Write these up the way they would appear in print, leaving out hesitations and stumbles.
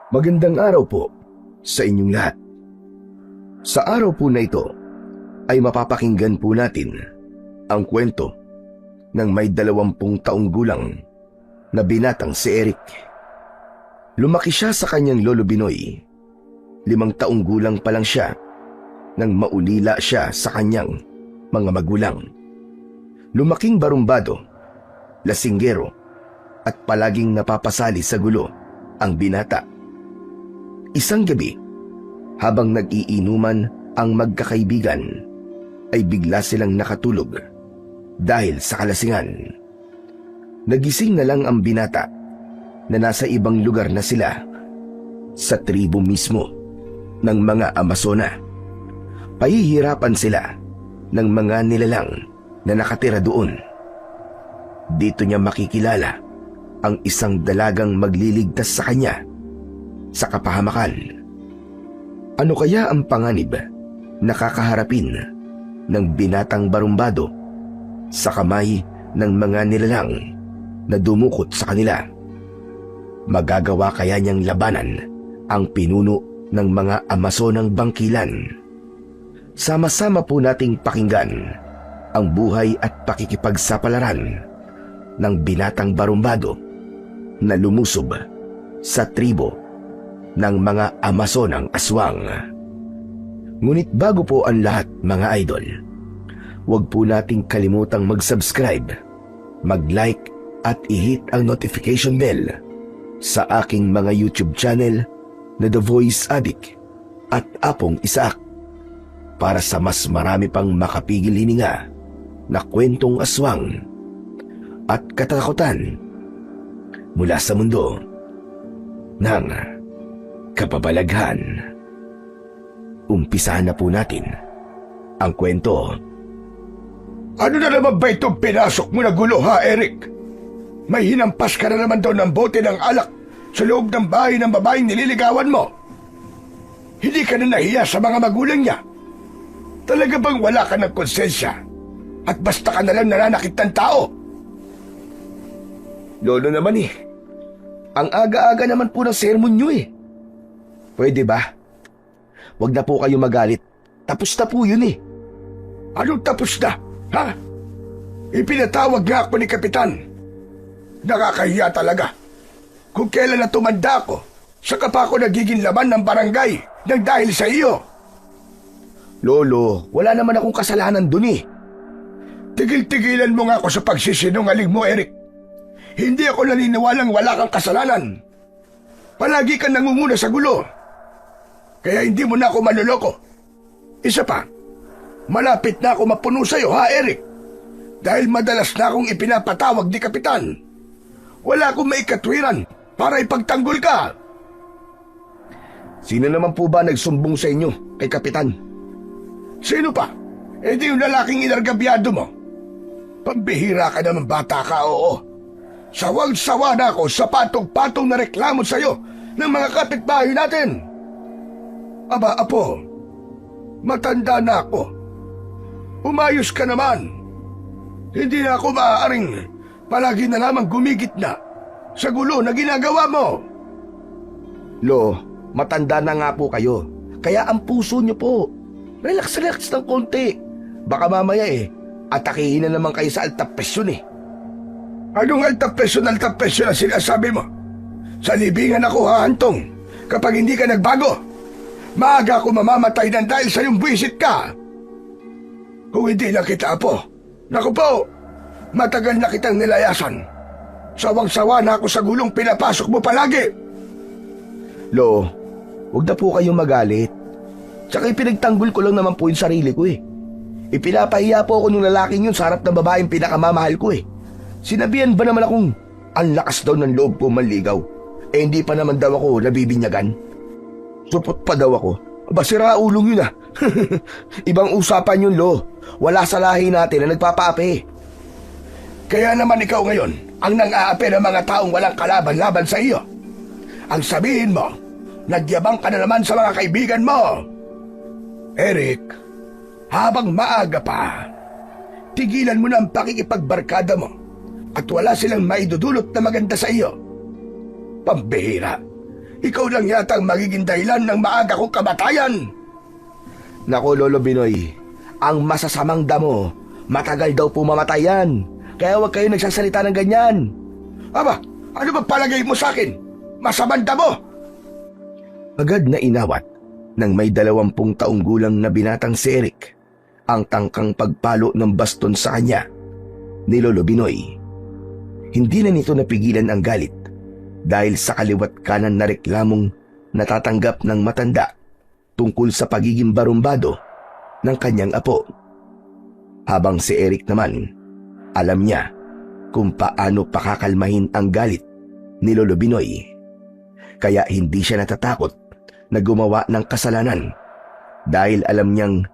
Magandang araw po sa inyong lahat. Sa araw po na ito ay mapapakinggan po natin ang kwento ng may 20 taong gulang na binatang si Eric. Lumaki siya sa kanyang lolo Binoy. 5 taong gulang pa lang siya nang maulila siya sa kanyang mga magulang. Lumaking barumbado, lasinggero at palaging napapasali sa gulo ang binata. Isang gabi, habang nag-iinuman ang magkakaibigan, ay bigla silang nakatulog dahil sa kalasingan. Nagising na lang ang binata na nasa ibang lugar na sila, sa tribo mismo ng mga Amazona. Pahihirapan sila ng mga nilalang na nakatira doon. Dito niya makikilala ang isang dalagang magliligtas sa kanya sa kapahamakan. Ano kaya ang panganib na kakaharapin ng binatang barumbado sa kamay ng mga nilalang na dumukot sa kanila? Magagawa kaya niyang labanan ang pinuno ng mga Amazonang bangkilan? Sama-sama po nating pakinggan ang buhay at pakikipagsapalaran ng binatang barumbado na lumusob sa tribo ng mga Amazonang aswang. Ngunit bago po ang lahat, mga idol, huwag po nating kalimutang mag-subscribe, mag-like at i-hit ang notification bell sa aking mga YouTube channel na The Voice Addict at Apong Isaak para sa mas marami pang makapigil hininga na kwentong aswang at katakutan mula sa mundo ng kababalaghan. Umpisahan na po natin ang kwento. Ano na naman ba itong pinasok mo na gulo, ha, Eric? May hinampas ka na naman daw ng bote ng alak sa loob ng bahay ng babaeng nililigawan mo. Hindi ka na nahiya sa mga magulang niya. Talaga bang wala ka ng konsensya at basta ka na lang nananakit ng tao? Lolo naman ang aga-aga naman po ng sermon nyo Pwede ba? Huwag na po kayo magalit. Tapos na po yun Anong tapos na, ha? Ipinatawag nga ako ni Kapitan. Nakakahiya talaga. Kung kailan na tumanda ako, saka pa ako nagiging laman ng barangay nang dahil sa iyo. Lolo, wala naman akong kasalanan dun Tigil-tigilan mo nga ako sa pagsisinungaling mo, Eric. Hindi ako naniniwalang wala kang kasalanan. Palagi kang nangunguna sa gulo. Kaya hindi mo na ako maluloko. Isa pa, malapit na ako mapuno sa'yo, ha, Eric? Dahil madalas na akong ipinapatawag ni Kapitan. Wala akong maikatwiran para ipagtanggol ka. Sino naman po ba nagsumbong sa inyo kay Kapitan? Sino pa? Di yung lalaking inargabyado mo. Pambihira ka naman, bata ka, oo. Sawang-sawa na ako sa patong-patong na reklamo sa'yo ng mga kapitbahay natin. Aba, apo, matanda na ako. Umayos ka naman. Hindi na ako maaaring palagi na lamang gumigit na sa gulo na ginagawa mo. Lo, matanda na nga po kayo. Kaya ang puso niyo po, relax ng konti. Baka mamaya atakihin na naman kayo sa altapesyon Anong altapesyon ang sinasabi mo? Sa libingan ako hahantong kapag hindi ka nagbago. Maaga ako mamamatay ng dahil sa iyong buwisit ka. Kung hindi lang kita, apo, naku po, matagal na kitang nilayasan. Sawang-sawa na ako sa gulong pinapasok mo palagi. Lo, huwag na po kayong magalit. Tsaka ipinagtanggol ko lang naman po yung sarili ko Ipinapahiya po ako ng lalaking yun sa harap ng babaeng pinakamamahal ko Sinabihan ba naman akong ang lakas daw ng loob ko manligaw? Hindi pa naman daw ako nabibinyagan. Supot pa daw ako. Aba, sira ulong yun Ibang usapan yun, Lo. Wala sa lahi natin na nagpapaapi. Kaya naman ikaw ngayon ang nang-aapi ng mga taong walang kalaban-laban sa iyo. Ang sabihin mo, nagyabang ka na naman sa mga kaibigan mo. Eric, habang maaga pa, tigilan mo na ang pakikipagbarkada mo at wala silang maidudulot na maganda sa iyo. Pambihira, ikaw lang yata ang magiging dahilan ng maaga kong kamatayan. Nako, Lolo Binoy, ang masasamang damo, matagal daw pumamatay yan. Kaya huwag kayo nagsasalita ng ganyan. Aba, ano ba palagay mo sa akin? Masamanda mo! Agad na inawat ng may 20 taong gulang na binatang si Eric ang tangkang pagpalo ng baston sa kanya ni Lolo Binoy. Hindi na nito napigilan ang galit dahil sa kaliwat kanan na reklamong natatanggap ng matanda tungkol sa pagiging barumbado ng kanyang apo. Habang si Eric naman, alam niya kung paano pakakalmahin ang galit ni Lolo Binoy. Kaya hindi siya natatakot na gumawa ng kasalanan dahil alam niyang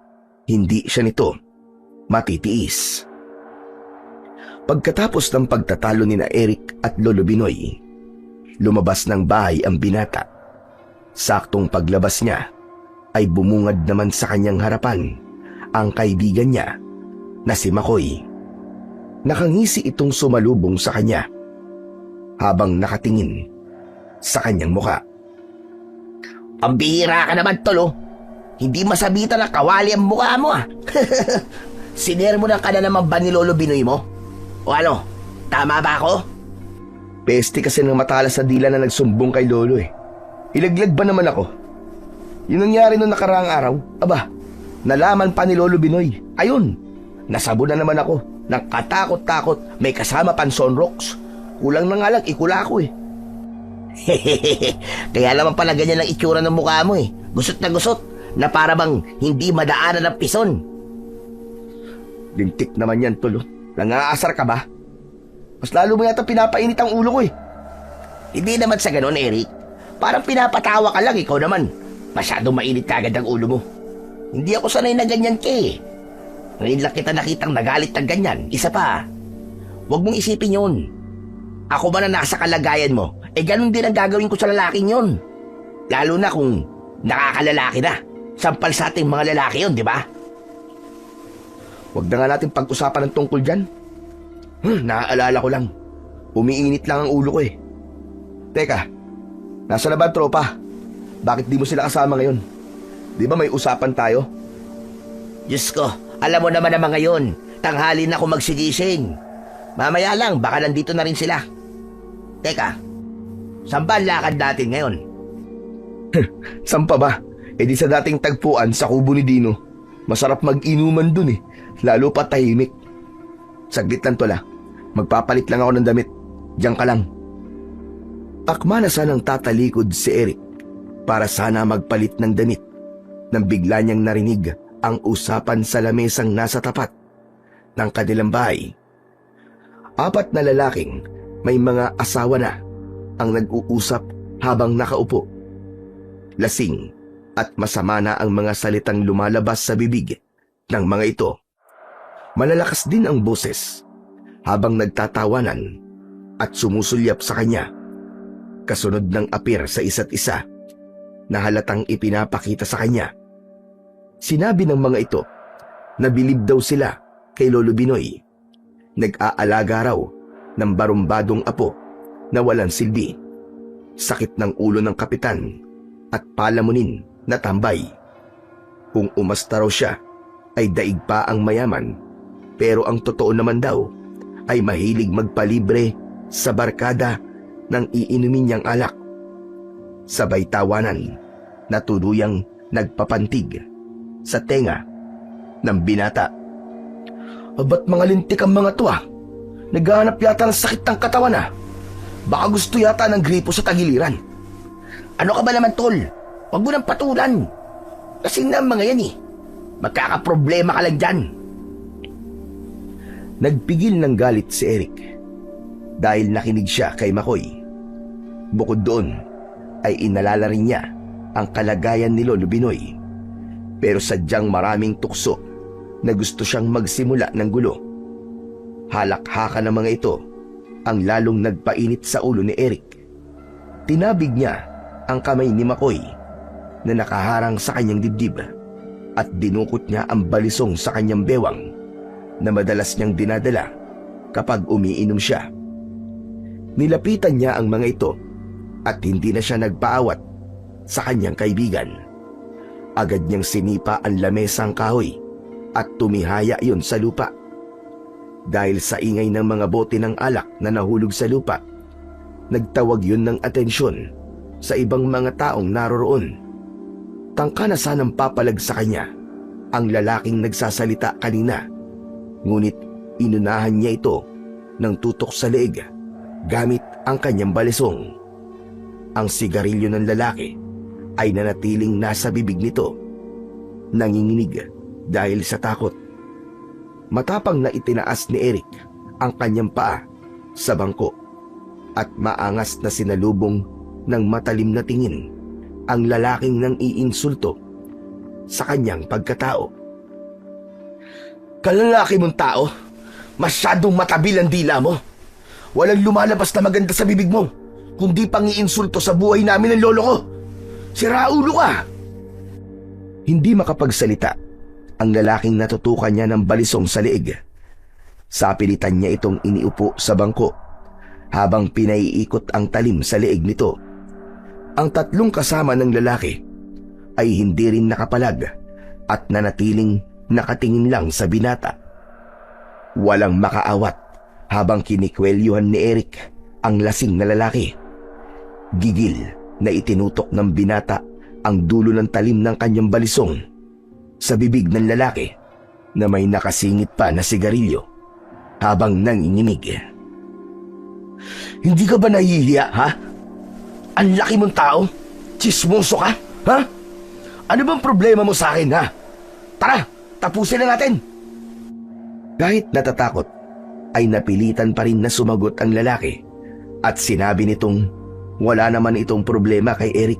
hindi siya nito matitiis. Pagkatapos ng pagtatalo ni na Eric at Lolo Binoy, lumabas ng bahay ang binata. Saktong paglabas niya ay bumungad naman sa kanyang harapan ang kaibigan niya na si Makoy. Nakangisi itong sumalubong sa kanya habang nakatingin sa kanyang muka. Pambihira ka naman, Tol, oh. Hindi masabitan na kawali ang mukha mo, ah. Sinermonan ka na naman ba ni Lolo Binoy mo? O ano, tama ba ako? Peste kasi ng matalas na dila na nagsumbong kay Lolo eh. Ilaglag ba naman ako? Yun nangyari noong nakaraang araw. Aba, nalaman pa ni Lolo Binoy. Ayun, nasabo na naman ako ng katakot-takot may kasama pang sunrocks. Kulang na nga lang, ikula ako eh. Kaya naman pala ganyan ang itsura ng mukha mo eh. Gusot na para bang hindi madaanan ng pison. Lintik naman yan, Tol. Nangaasar ka ba? Mas lalo mo yata pinapainit ang ulo ko eh. Hindi naman sa ganon, Eric. Parang pinapatawa ka lang, ikaw naman. Masyadong mainit kagad ang ulo mo. Hindi ako sanay na ganyan ka eh. Ngayon lang kita nakitang nagalit ng ganyan. Isa pa, huwag mong isipin yun. Ako ba na nasa kalagayan mo, ganun din ang gagawin ko sa lalaking yun. Lalo na kung nakakalalaki na. Sampal sa ating mga lalaki yun, di ba? Huwag na nga natin pag-usapan ng tungkol dyan. Naaalala ko lang. Umiinit lang ang ulo ko eh. Teka, nasa na ba ang tropa? Bakit di mo sila kasama ngayon? Di ba may usapan tayo? Diyos ko, alam mo naman ngayon, tanghali na ako magsigising. Mamaya lang, baka nandito na rin sila. Teka, saan ba ang lakad natin ngayon? Saan pa ba? Di sa dating tagpuan sa kubo ni Dino. Masarap mag-inuman dun eh. Lalo pa tahimik. Saglit lang, Tol, ah. Magpapalit lang ako ng damit. Diyan ka lang. Akma na sanang tatalikod si Eric para sana magpalit ng damit nang bigla niyang narinig ang usapan sa lamesang nasa tapat ng kanilang bahay. 4 na lalaking may mga asawa na ang nag-uusap habang nakaupo. Lasing at masama na ang mga salitang lumalabas sa bibig ng mga ito. Malalakas din ang boses habang nagtatawanan at sumusulyap sa kanya. Kasunod ng apir sa isa't isa na halatang ipinapakita sa kanya. Sinabi ng mga ito na bilib daw sila kay Lolo Binoy. Nag-aalaga raw ng barumbadong apo na walang silbi. Sakit ng ulo ng kapitan at palamunin na tambay. Kung umasta raw siya ay daig pa ang mayaman, pero ang totoo naman daw ay mahilig magpalibre sa barkada ng iinumin niyang alak. Sabay tawanan na tuluyang nagpapantig sa tenga ng binata. Ba't mga lintik ang mga to ah? Naghahanap yata ng sakit ng katawan ah. Baka gusto yata ng gripo sa tagiliran. Ano ka ba naman, Tol? Huwag mo nang patulan. Kasi na mga yan eh. Magkakaproblema ka lang dyan. Nagpigil ng galit si Eric dahil nakinig siya kay Makoy. Bukod doon ay inalala rin niya ang kalagayan ni Lolo Binoy. Pero sadyang maraming tukso na gusto siyang magsimula ng gulo. Halakhakan ng mga ito ang lalong nagpainit sa ulo ni Eric. Tinabig niya ang kamay ni Makoy na nakaharang sa kanyang dibdib at dinukot niya ang balisong sa kanyang bewang na madalas niyang dinadala kapag umiinom siya. Nilapitan niya ang mga ito at hindi na siya nagpaawat sa kanyang kaibigan. Agad niyang sinipa ang lamesang kahoy at tumihaya yun sa lupa. Dahil sa ingay ng mga bote ng alak na nahulog sa lupa, nagtawag yun ng atensyon sa ibang mga taong naroroon. Tangka na sanang papalag sa kanya ang lalaking nagsasalita kanina, ngunit inunahan niya ito ng tutok sa leeg gamit ang kanyang balisong. Ang sigarilyo ng lalaki ay nanatiling nasa bibig nito, nanginginig dahil sa takot. Matapang na itinaas ni Eric ang kanyang paa sa bangko at maangas na sinalubong ng matalim na tingin ang lalaking nang iinsulto sa kanyang pagkatao. Kalalaki mong tao, masyadong matabil ang dila mo. Walang lumalabas na maganda sa bibig mo, kundi pang-iinsulto sa buhay namin ng lolo ko. Siraulo ka! Hindi makapagsalita ang lalaking natutukan niya ng balisong sa leeg. Sapilitan niya itong iniupo sa bangko habang pinaiikot ang talim sa leeg nito. Ang tatlong kasama ng lalaki ay hindi rin nakapalag at nanatiling nakatingin lang sa binata. Walang makaawat habang kinikwelyuhan ni Eric ang lasing na lalaki. Gigil na itinutok ng binata ang dulo ng talim ng kanyang balisong sa bibig ng lalaki na may nakasingit pa na sigarilyo habang nanginginig. Hindi ka ba nahihiya, ha? Ang laki mong tao? Chismoso ka, ha? Ano bang problema mo sa akin, ha? Tara, tapusin na natin! Kahit natatakot, ay napilitan pa rin na sumagot ang lalaki at sinabi nitong wala naman itong problema kay Eric.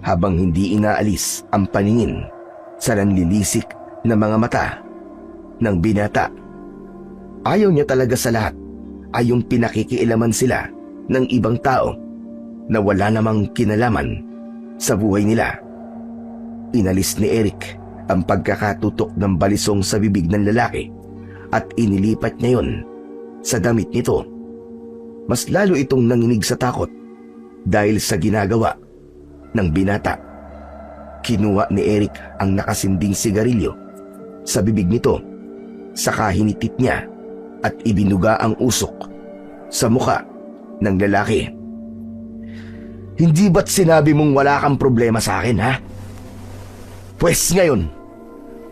Habang hindi inaalis ang paningin sa nanlilisik na mga mata ng binata. Ayaw niya talaga sa lahat ay yung pinakikialaman sila ng ibang tao na wala namang kinalaman sa buhay nila. Inalis ni Eric ang pagkakatutok ng balisong sa bibig ng lalaki at inilipat niya yon sa damit nito. Mas lalo itong nanginig sa takot dahil sa ginagawa ng binata. Kinuha ni Eric ang nakasinding sigarilyo sa bibig nito, saka hinitit niya at ibinuga ang usok sa muka ng lalaki. Hindi ba't sinabi mong wala kang problema sa akin, ha? Pwes ngayon,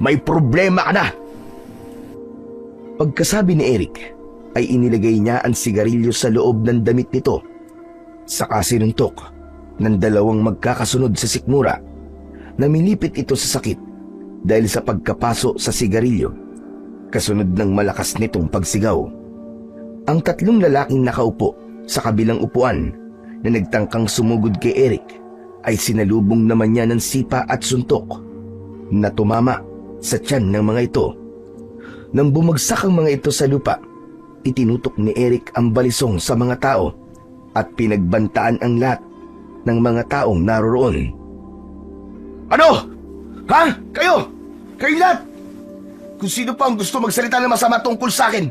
may problema ka na! Pagkasabi ni Eric, ay inilagay niya ang sigarilyo sa loob ng damit nito, saka sinuntok ng dalawang magkakasunod sa sikmura. Namilipit ito sa sakit dahil sa pagkapaso sa sigarilyo, kasunod ng malakas nitong pagsigaw. Ang tatlong lalaking nakaupo sa kabilang upuan na nagtangkang sumugod kay Eric ay sinalubong naman niya ng sipa at suntok na tumama sa tiyan ng mga ito. Nang bumagsak ang mga ito sa lupa, itinutok ni Eric ang balisong sa mga tao at pinagbantaan ang lahat ng mga taong naroroon. Ano? Ha? Kayo? Kayo lahat? Kung sino pa ang gusto magsalita ng masama tungkol sa akin,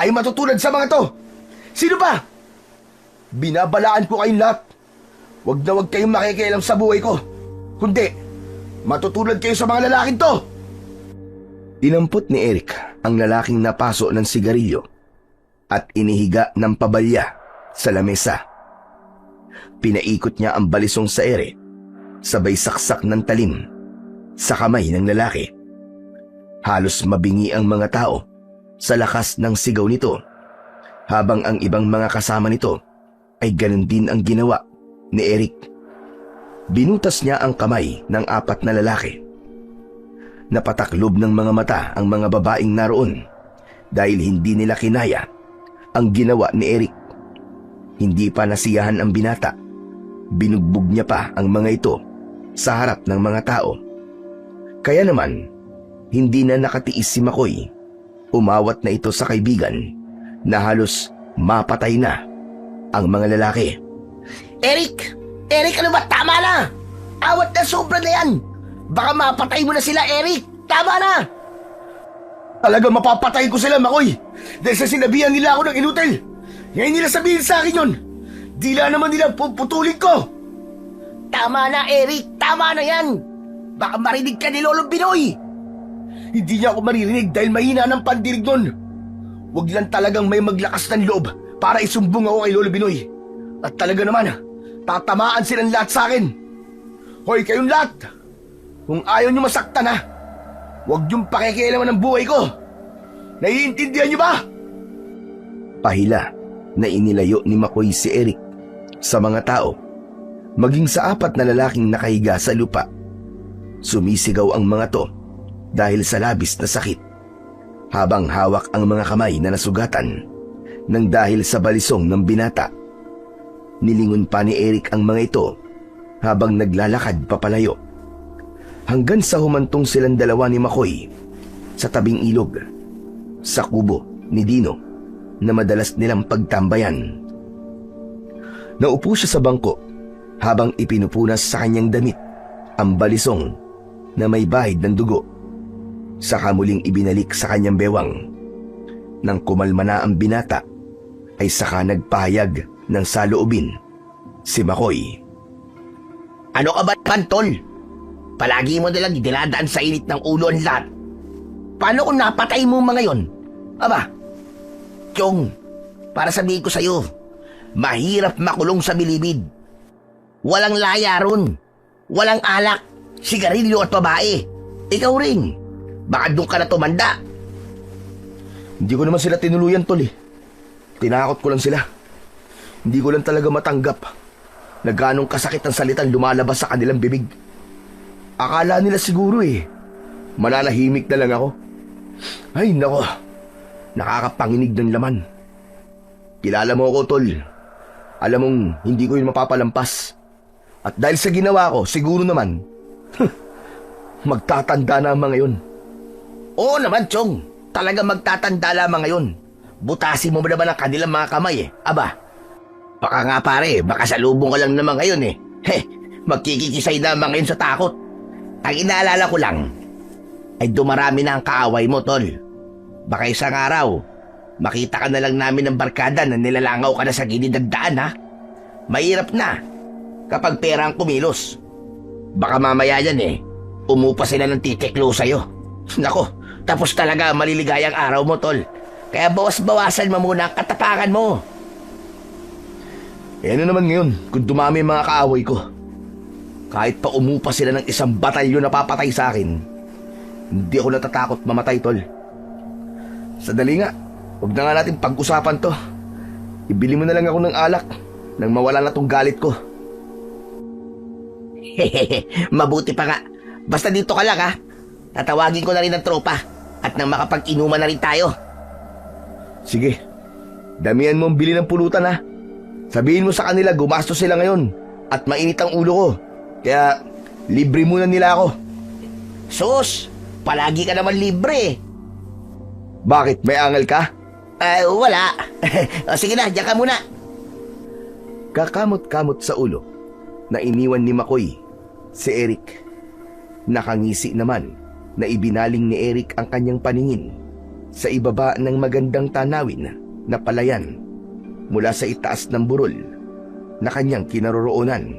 ay matutulad sa mga to. Sino pa? Binabalaan ko kayong lahat. Huwag na huwag kayong makikialam sa buhay ko. Kundi, matutulad kayo sa mga lalaking to. Inampot ni Eric ang lalaking napaso ng sigarilyo at inihiga ng pabalya sa lamesa. Pinaikot niya ang balisong sa ere, sabay saksak ng talim sa kamay ng lalaki. Halos mabingi ang mga tao sa lakas ng sigaw nito, habang ang ibang mga kasama nito ay ganun din ang ginawa ni Eric. Binutas niya ang kamay ng apat na lalaki. Napataklob ng mga mata ang mga babaeng naroon dahil hindi nila kinaya ang ginawa ni Eric. Hindi pa nasiyahan ang binata. Binugbog niya pa ang mga ito sa harap ng mga tao. Kaya naman, hindi na nakatiis si Makoy. Umawat na ito sa kaibigan na halos mapatay na ang mga lalaki. Eric! Eric, ano ba? Tama na! Awat na sobra na yan! Baka mapatay mo na sila, Eric! Tama na! Talagang mapapatay ko sila, Makoy. Dahil sa sinabihan nila ako ng inutil. Ngayon nila sabihin sa akin yun. Dila naman nila puputulin ko! Tama na, Eric! Tama na yan! Baka marinig ka ni Lolo Binoy! Hindi niya ako maririnig dahil mahina ng pandinig nun. Huwag lang talagang may maglakas ng loob para isumbong ako kay Lolo Binoy. At talaga naman, tatamaan silang lahat sa akin. Hoy, kayong lahat! Kung ayaw niyo masaktan ha, huwag niyong pakikialaman ng buhay ko. Naiintindihan niyo ba? Pahila na inilayo ni Makoy si Eric sa mga tao, maging sa 4 na lalaking nakahiga sa lupa. Sumisigaw ang mga to dahil sa labis na sakit, habang hawak ang mga kamay na nasugatan nang dahil sa balisong ng binata. Nilingon pa ni Eric ang mga ito habang naglalakad papalayo, hanggang sa humantong silang dalawa ni Makoy sa tabing ilog, sa kubo ni Dino na madalas nilang pagtambayan. Naupo siya sa bangko habang ipinupunas sa kanyang damit ang balisong na may bahid ng dugo. Saka muling ibinalik sa kanyang bewang. Nang kumalma na ang binata, ay saka nagpahayag ng saloobin si Makoy. Ano ka ba, Pantol? Palagi mo nalang dinadaan sa init ng ulo ang lahat. Paano kung napatay mo mga yon? Aba, Chong, para sabihin ko sa'yo, mahirap makulong sa bilibid. Walang laya ron. Walang alak, sigarilyo at babae. Ikaw rin. Baka doon ka na tumanda. Hindi ko naman sila tinuluyan, Tol eh. Tinakot ko lang sila. Hindi ko lang talaga matanggap na ganong kasakit ang salitang lumalabas sa kanilang bibig. Akala nila siguro mananahimik na lang ako. Ay nako, nakakapanginig ng laman. Kilala mo ako, Tol. Alam mong hindi ko yun mapapalampas. At dahil sa ginawa ko, siguro naman, magtatanda na ang mga yun. Oo naman, Chong. Talaga magtatanda lamang ngayon. Butasin mo naman ang kanilang mga kamay Aba, baka nga pare, baka salubong ka lang naman ngayon magkikikisay naman ngayon sa takot. Ang inaalala ko lang, ay dumarami na ang kaaway mo, Tol. Baka isang araw, makita ka na lang namin ng barkada na nilalangaw ka na sa gilid ng daan, ha? Mahirap na kapag pera ang kumilos. Baka mamaya yan umupa sila ng titiklo sa'yo. Nako, tapos talaga ang maliligayang araw mo, Tol. Kaya bawas-bawasan mo muna ang katapangan mo. Ano naman ngayon kung dumami ang mga kaaway ko? Kahit pa umupa sila ng isang batalyon na papatay sa akin, hindi ako natatakot mamatay, Tol. Sadali nga, huwag na nga natin pag-usapan to. Ibili mo na lang ako ng alak nang mawala na tong galit ko. Mabuti pa nga. Basta dito ka lang, ha? Tatawagin ko na rin ng tropa at nang makapag-inuman na rin tayo. Sige, damihan mo ang bili ng pulutan, ha? Sabihin mo sa kanila gumastos sila ngayon at mainit ang ulo ko. Kaya libre muna nila ako. Sus, palagi ka naman libre. Bakit? May angal ka? Wala. Sige na, diyan ka muna. Kakamot-kamot sa ulo na iniwan ni Makoy si Eric. Nakangisi naman na ibinaling ni Eric ang kanyang paningin sa ibaba ng magandang tanawin na palayan mula sa itaas ng burol na kanyang kinaroroonan.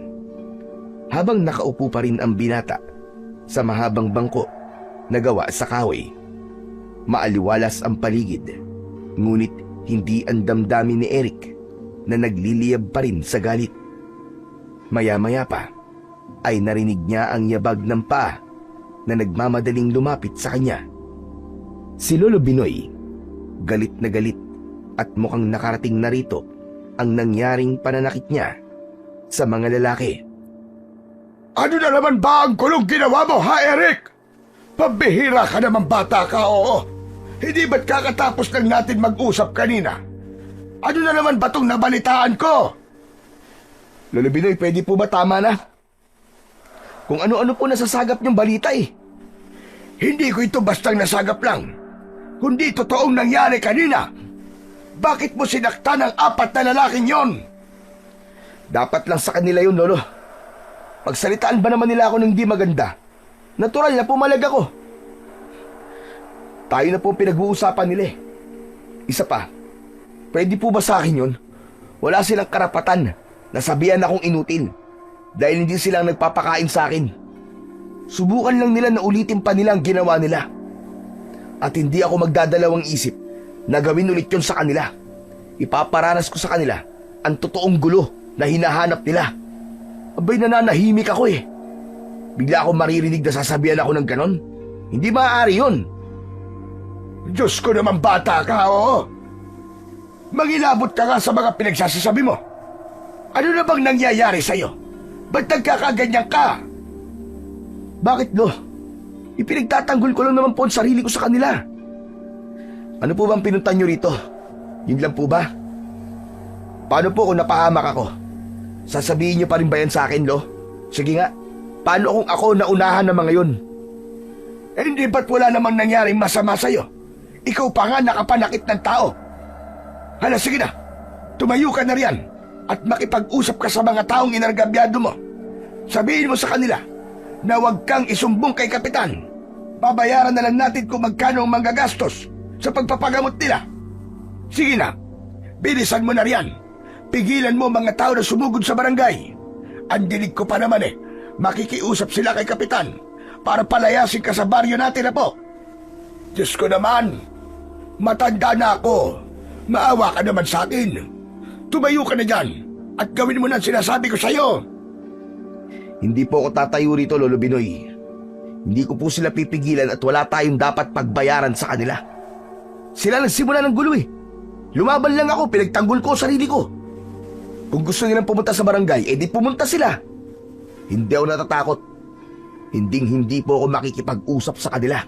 Habang nakaupo pa rin ang binata sa mahabang bangko na gawa sa kahoy. Maaliwalas ang paligid, ngunit hindi ang damdamin ni Eric na nagliliyab pa rin sa galit. Maya-maya pa ay narinig niya ang yabag ng paa na nagmamadaling lumapit sa kanya. Si Lolo Binoy, galit na galit at mukhang nakarating na rito ang nangyaring pananakit niya sa mga lalaki. Ano na naman ba ang kulong ginawa mo, ha, Eric? Pambihira ka naman, bata ka, oo. Hindi ba't kakatapos lang natin mag-usap kanina? Ano na naman ba itong nabalitaan ko? Lolo Binoy, pwede po ba tama na? Kung ano-ano po nasasagap niyong balita Hindi ko ito bastang nasagap lang, kundi totoong nangyari kanina. Bakit mo sinaktan ang 4 na lalaking yon? Dapat lang sa kanila yun, Lolo. Pagsalitaan ba naman nila ako ng di maganda? Natural na pumalag ako. Tayo na po pinag-uusapan nila Isa pa, pwede po ba sa akin yun? Wala silang karapatan Nasabihan akong inutil dahil hindi silang nagpapakain sa akin. Subukan lang nila na ulitin pa nila ang ginawa nila. At hindi ako magdadalawang isip na gawin ulit yun sa kanila. Ipaparanas ko sa kanila ang totoong gulo na hinahanap nila. Abay, nananahimik ako eh. Bigla akong maririnig na sasabihan ako ng ganon. Hindi maaari yun. Diyos ko naman, bata ka, oo. Mangilabot ka nga sa mga pinagsasasabi mo. Ano na bang nangyayari sa'yo? Ba't nagkakaganyan ka? Bakit, Lo? Ipinagtatanggol ko lang naman po ang sarili ko sa kanila. Ano po bang pinuntan nyo rito? Yun lang po ba? Paano po kung napahamak ako? Sasabihin nyo pa rin ba yan sa akin, Lo? Sige nga, paano kung ako naunahan ng mga yun? Eh, hindi ba't wala namang nangyaring masama sa'yo? Ikaw pa nga nakapanakit ng tao. Hala, sige na. Tumayo ka na riyan at makipag-usap ka sa mga taong inargabyado mo. Sabihin mo sa kanila na huwag kang isumbong kay Kapitan. Babayaran na lang natin kung magkano ang manggagastos sa pagpapagamot nila. Sige na, bilisan mo na riyan. Pigilan mo mga tao na sumugod sa barangay. Ang dinig ko pa naman makikiusap sila kay Kapitan para palayasin ka sa baryo natin na po. Diyos ko naman, matanda na ako. Maawa ka naman sa akin. Tumayo ka na dyan at gawin mo na ang sinasabi ko sa'yo. Hindi po ako tatayo rito, Lolo Binoy. Hindi ko po sila pipigilan at wala tayong dapat pagbayaran sa kanila. Sila nagsimula ng gulo eh. Lumaban lang ako, pinagtanggol ko ang sarili ko. Kung gusto nilang pumunta sa barangay, edi pumunta sila. Hindi ako natatakot. Hindi po ako makikipag-usap sa kanila.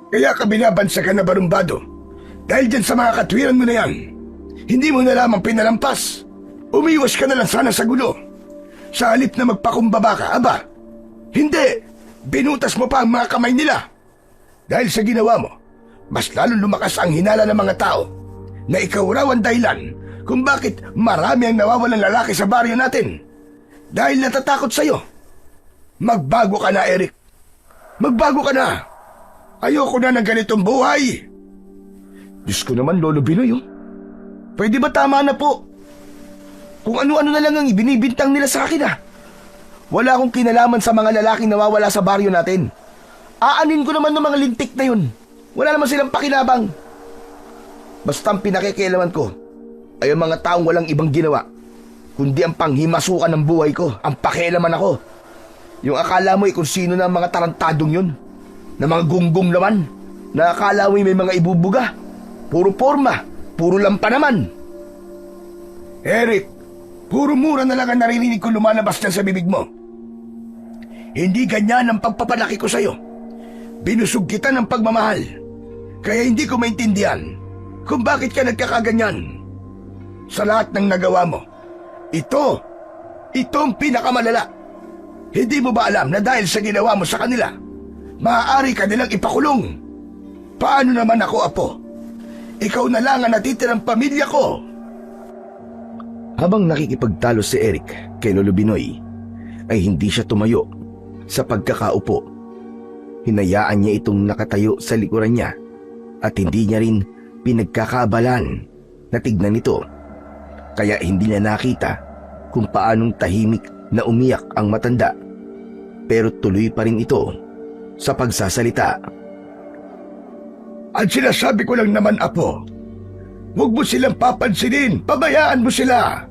Kaya ka binabansagan na barumbado. Dahil dyan sa mga katwiran mo na yan, hindi mo na lamang pinalampas. Umiwas ka na lang sana sa gulo. Sa halip na magpakumbaba ka, aba, hindi, binutas mo pa ang mga kamay nila. Dahil sa ginawa mo, mas lalong lumakas ang hinala ng mga tao na ikaw raw ang dahilan kung bakit marami ang nawawalang lalaki sa baryo natin. Dahil natatakot sa'yo. Magbago ka na, Eric. Magbago ka na. Ayoko na ng ganitong buhay. Diyos ko naman, Lolo Binoy, oh. Pwede ba tama na po? Kung ano-ano na lang ang ibinibintang nila sa akin, ah. Wala akong kinalaman sa mga lalaking nawawala sa baryo natin. Aanin ko naman ng mga lintik na yun. Wala naman silang pakinabang. Basta ang pinakikialaman ko ay ang mga taong walang ibang ginawa, kundi ang panghimasukan ng buhay ko. Ang pakialaman ako. Yung akala mo kung sino na ang mga tarantadong yun, na mga gunggong naman, na akala mo may mga ibubuga. Puro forma, puro lampa naman. Eric, puro mura na lang ang naririnig ko lumalabas na sa bibig mo. Hindi ganyan ang pagpapalaki ko sa'yo. Binusog kita ng pagmamahal. Kaya hindi ko maintindihan kung bakit ka nagkakaganyan. Sa lahat ng nagawa mo, ito ang pinakamalala. Hindi mo ba alam na dahil sa ginawa mo sa kanila, maaari ka nilang ipakulong? Paano naman ako, Apo? Ikaw na lang ang natitirang pamilya ko. Habang nakikipagtalo si Eric kay Lolo Binoy, ay hindi siya tumayo sa pagkakaupo. Hinayaan niya itong nakatayo sa likuran niya at hindi niya rin pinagkakaabalan na tignan ito. Kaya hindi niya nakita kung paanong tahimik na umiyak ang matanda. Pero tuloy pa rin ito sa pagsasalita. At sinasabi ko lang naman, Apo, huwag mo silang papansinin, pabayaan mo sila.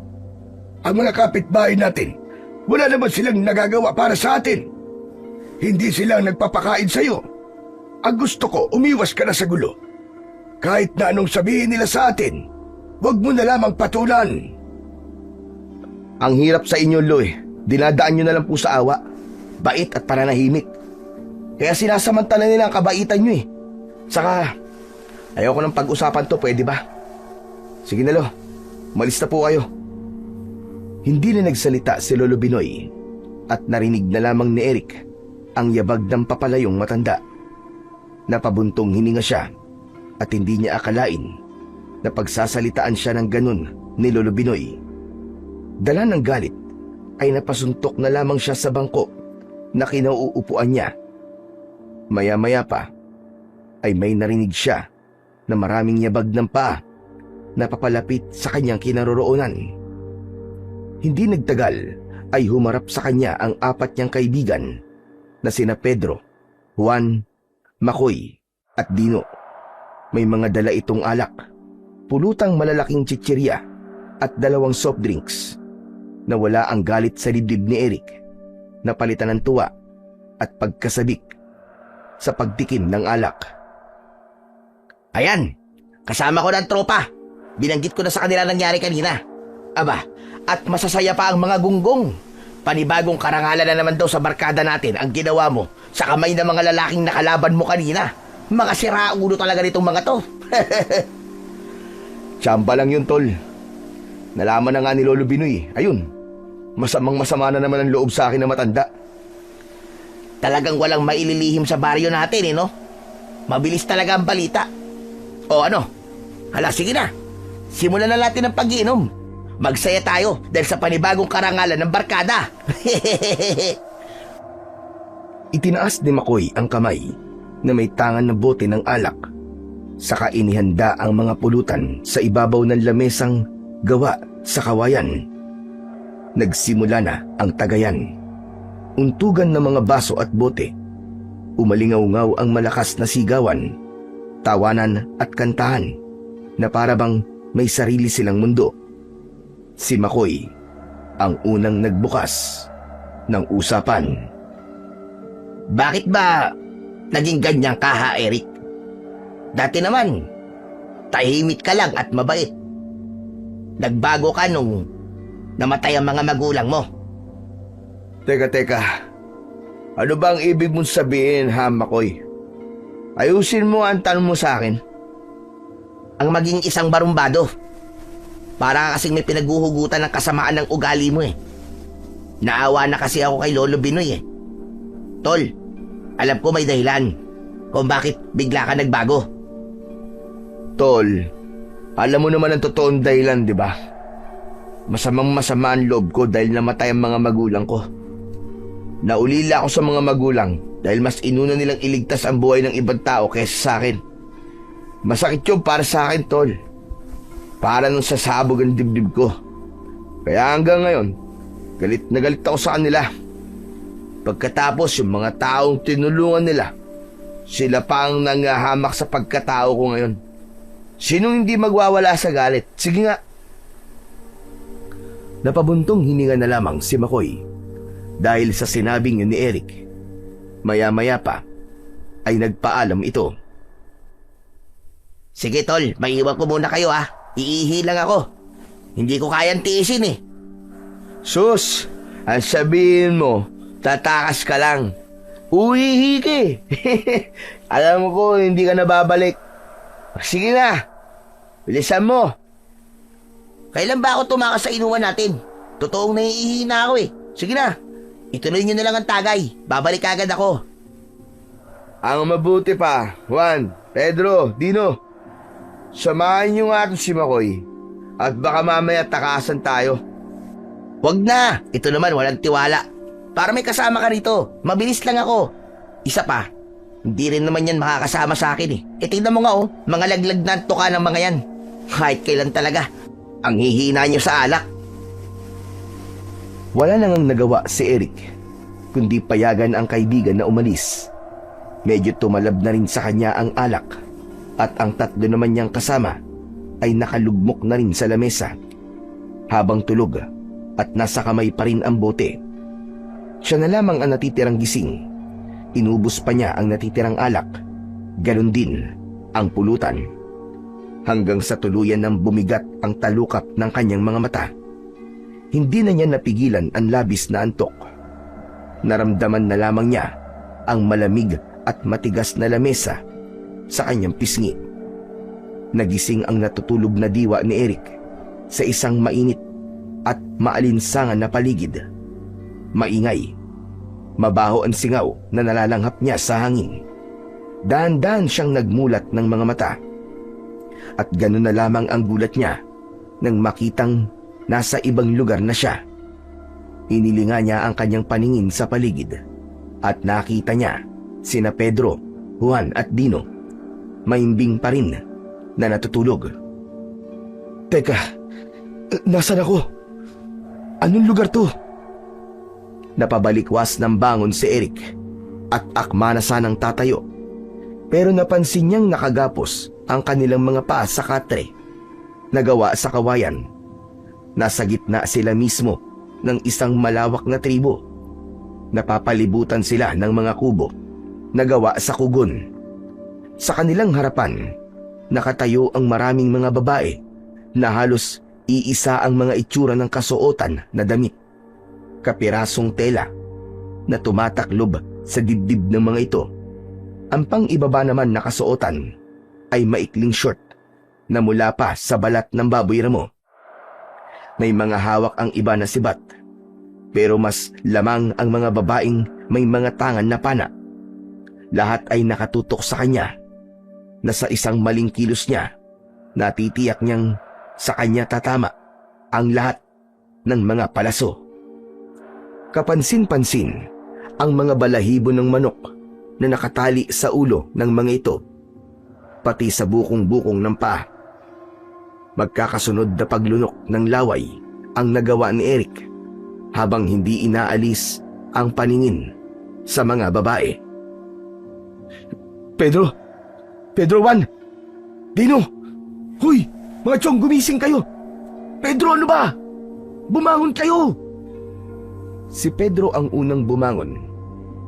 Ang mga kapitbahay natin, wala naman silang nagagawa para sa atin. Hindi silang nagpapakain sa'yo. Ang gusto ko, umiwas ka na sa gulo. Kahit na anong sabihin nila sa atin, huwag mo na lamang patulan. Ang hirap sa inyo, Lo, eh. Dinadaan nyo na lang po sa awa, bait at pananahimik. Kaya sinasamantala nila ang kabaitan nyo eh. Saka, ayoko ng pag-usapan to, pwede ba? Sige na, Lo, umalis na po kayo. Hindi na nagsalita si Lolo Binoy at narinig na lamang ni Eric ang yabag ng papalayong matanda. Napabuntong hininga siya at hindi niya akalain na pagsasalitaan siya ng ganun ni Lolo Binoy. Dala ng galit ay napasuntok na lamang siya sa bangko na kinauupuan niya. Maya-maya pa ay may narinig siya na maraming yabag ng paa na papalapit sa kanyang kinaroroonan. Hindi nagtagal ay humarap sa kanya ang 4 niyang kaibigan na sina Pedro, Juan, Makoy at Dino. May mga dala itong alak, pulutang malalaking chichirya at 2 soft drinks. Nawala ang galit sa dibdib ni Eric, napalitan ng tuwa at pagkasabik sa pagtikim ng alak. Ayan, kasama ko ng tropa. Binanggit ko na sa kanila nangyari kanina. Aba, at masasaya pa ang mga gunggong. Panibagong karangalan na naman daw sa barkada natin ang ginawa mo sa kamay ng mga lalaking nakalaban mo kanina. Mga siraulo talaga nitong mga to. Tsamba lang yun, tol. Nalaman na nga ni Lolo Binoy. Ayun, masamang-masama na naman ang loob sa akin na matanda. Talagang walang maililihim sa baryo natin, no? Mabilis talaga ang balita. O ano? Hala, sige na. Simulan na natin ang pag-iinom. Magsaya tayo dahil sa panibagong karangalan ng barkada. Itinaas ni Makoy ang kamay na may tangan na bote ng alak. Saka inihanda ang mga pulutan sa ibabaw ng lamesang gawa sa kawayan. Nagsimula na ang tagayan. Untugan ng mga baso at bote. Umalingaw-ngaw ang malakas na sigawan, tawanan at kantahan na parabang may sarili silang mundo. Si Makoy ang unang nagbukas ng usapan. Bakit ba naging ganyan ka, ha, Eric? Dati naman, tahimik ka lang at mabait. Nagbago ka nung namatay ang mga magulang mo. Teka. Ano bang ibig mong sabihin, ha, Makoy? Ayusin mo ang tanong mo sa akin. Ang maging isang barumbado. Para kasing may pinaghuhugutan ng kasamaan ng ugali mo eh. Naawa na kasi ako kay Lolo Binoy eh. Tol, alam ko may dahilan kung bakit bigla ka nagbago. Tol, alam mo naman ang totoong dahilan, di ba? Masamang-masama ang loob ko dahil namatay ang mga magulang ko. Naulila ako sa mga magulang dahil mas inuna nilang iligtas ang buhay ng ibang tao kaysa sa akin. Masakit yun para sa akin, tol. Para nung sasabog ang dibdib ko. Kaya hanggang ngayon, galit na galit ako sa kanila. Pagkatapos yung mga taong tinulungan nila, sila pa ang nangahamak sa pagkatao ko ngayon. Sinong hindi magwawala sa galit? Sige nga. Napabuntong hininga na lamang si Makoy dahil sa sinabing yun ni Eric. Maya-maya pa ay nagpaalam ito. Sige tol, maiiwan ko muna kayo ha. Iihi lang ako. Hindi ko kayang tiisin eh. Sus, ang sabihin mo, tatakas ka lang. Uwihi ka eh. Alam mo ko, hindi ka na babalik. Sige na, bilisan mo. Kailan ba ako tumakas sa inuman natin? Totoong naiihi na ako eh. Sige na, ituloy nyo na lang ang tagay. Babalik agad ako. Ang mabuti pa, Juan, Pedro, Dino. Samahan nyo nga si Makoy at baka mamaya takasan tayo. Wag na, ito naman walang tiwala. Para may kasama ka rito, mabilis lang ako. Isa pa, hindi rin naman yan makakasama sa akin eh. Tingnan mo nga oh, mga laglag na ang tuka ng mga yan. Kahit kailan talaga, ang hihina nyo sa alak. Wala nang nagawa si Eric, kundi payagan ang kaibigan na umalis. Medyo tumalab na rin sa kanya ang alak at ang 3 naman niyang kasama ay nakalugmok na rin sa lamesa. Habang tulog at nasa kamay pa rin ang bote, siya na lamang ang natitirang gising. Inubos pa niya ang natitirang alak, ganon din ang pulutan. Hanggang sa tuluyan ng bumigat ang talukap ng kanyang mga mata. Hindi na niya napigilan ang labis na antok. Naramdaman na lamang niya ang malamig at matigas na lamesa sa kanyang pisngi. Nagising ang natutulog na diwa ni Eric sa isang mainit at maalinsangan na paligid. Maingay, mabaho ang singaw na nalalanghap niya sa hangin. Dahan-dahan siyang nagmulat ng mga mata. At gano'n na lamang ang gulat niya nang makitang nasa ibang lugar na siya. Inilinga niya ang kanyang paningin sa paligid at nakita niya sina Pedro, Juan at Dino. Maimbing pa rin na natutulog. Teka, nasan ako? Anong lugar to? Napabalikwas ng bangon si Eric at akma na sanang tatayo. Pero napansin niyang nakagapos ang kanilang mga paa sa katre na gawa sa kawayan. Nasa gitna sila mismo ng isang malawak na tribo. Napapalibutan sila ng mga kubo na gawa sa kugon. Sa kanilang harapan, nakatayo ang maraming mga babae na halos iisa ang mga itsura ng kasuotan na damit. Kapirasong tela na tumataklob sa dibdib ng mga ito. Ang pang-ibaba naman na kasuotan ay maikling short na mula pa sa balat ng baboy ramo. May mga hawak ang iba na sibat, pero mas lamang ang mga babaeng may mga tangan na pana. Lahat ay nakatutok sa kanya na sa isang maling kilos niya, natitiyak niyang sa kanya tatama ang lahat ng mga palaso. Kapansin-pansin ang mga balahibo ng manok na nakatali sa ulo ng mga ito, pati sa bukong-bukong ng paa. Magkakasunod na paglunok ng laway ang nagawa ni Eric habang hindi inaalis ang paningin sa mga babae. Pedro! Pedro Juan! Dino! Huy! Mga tiyong, gumising kayo! Pedro, ano ba? Bumangon kayo! Si Pedro ang unang bumangon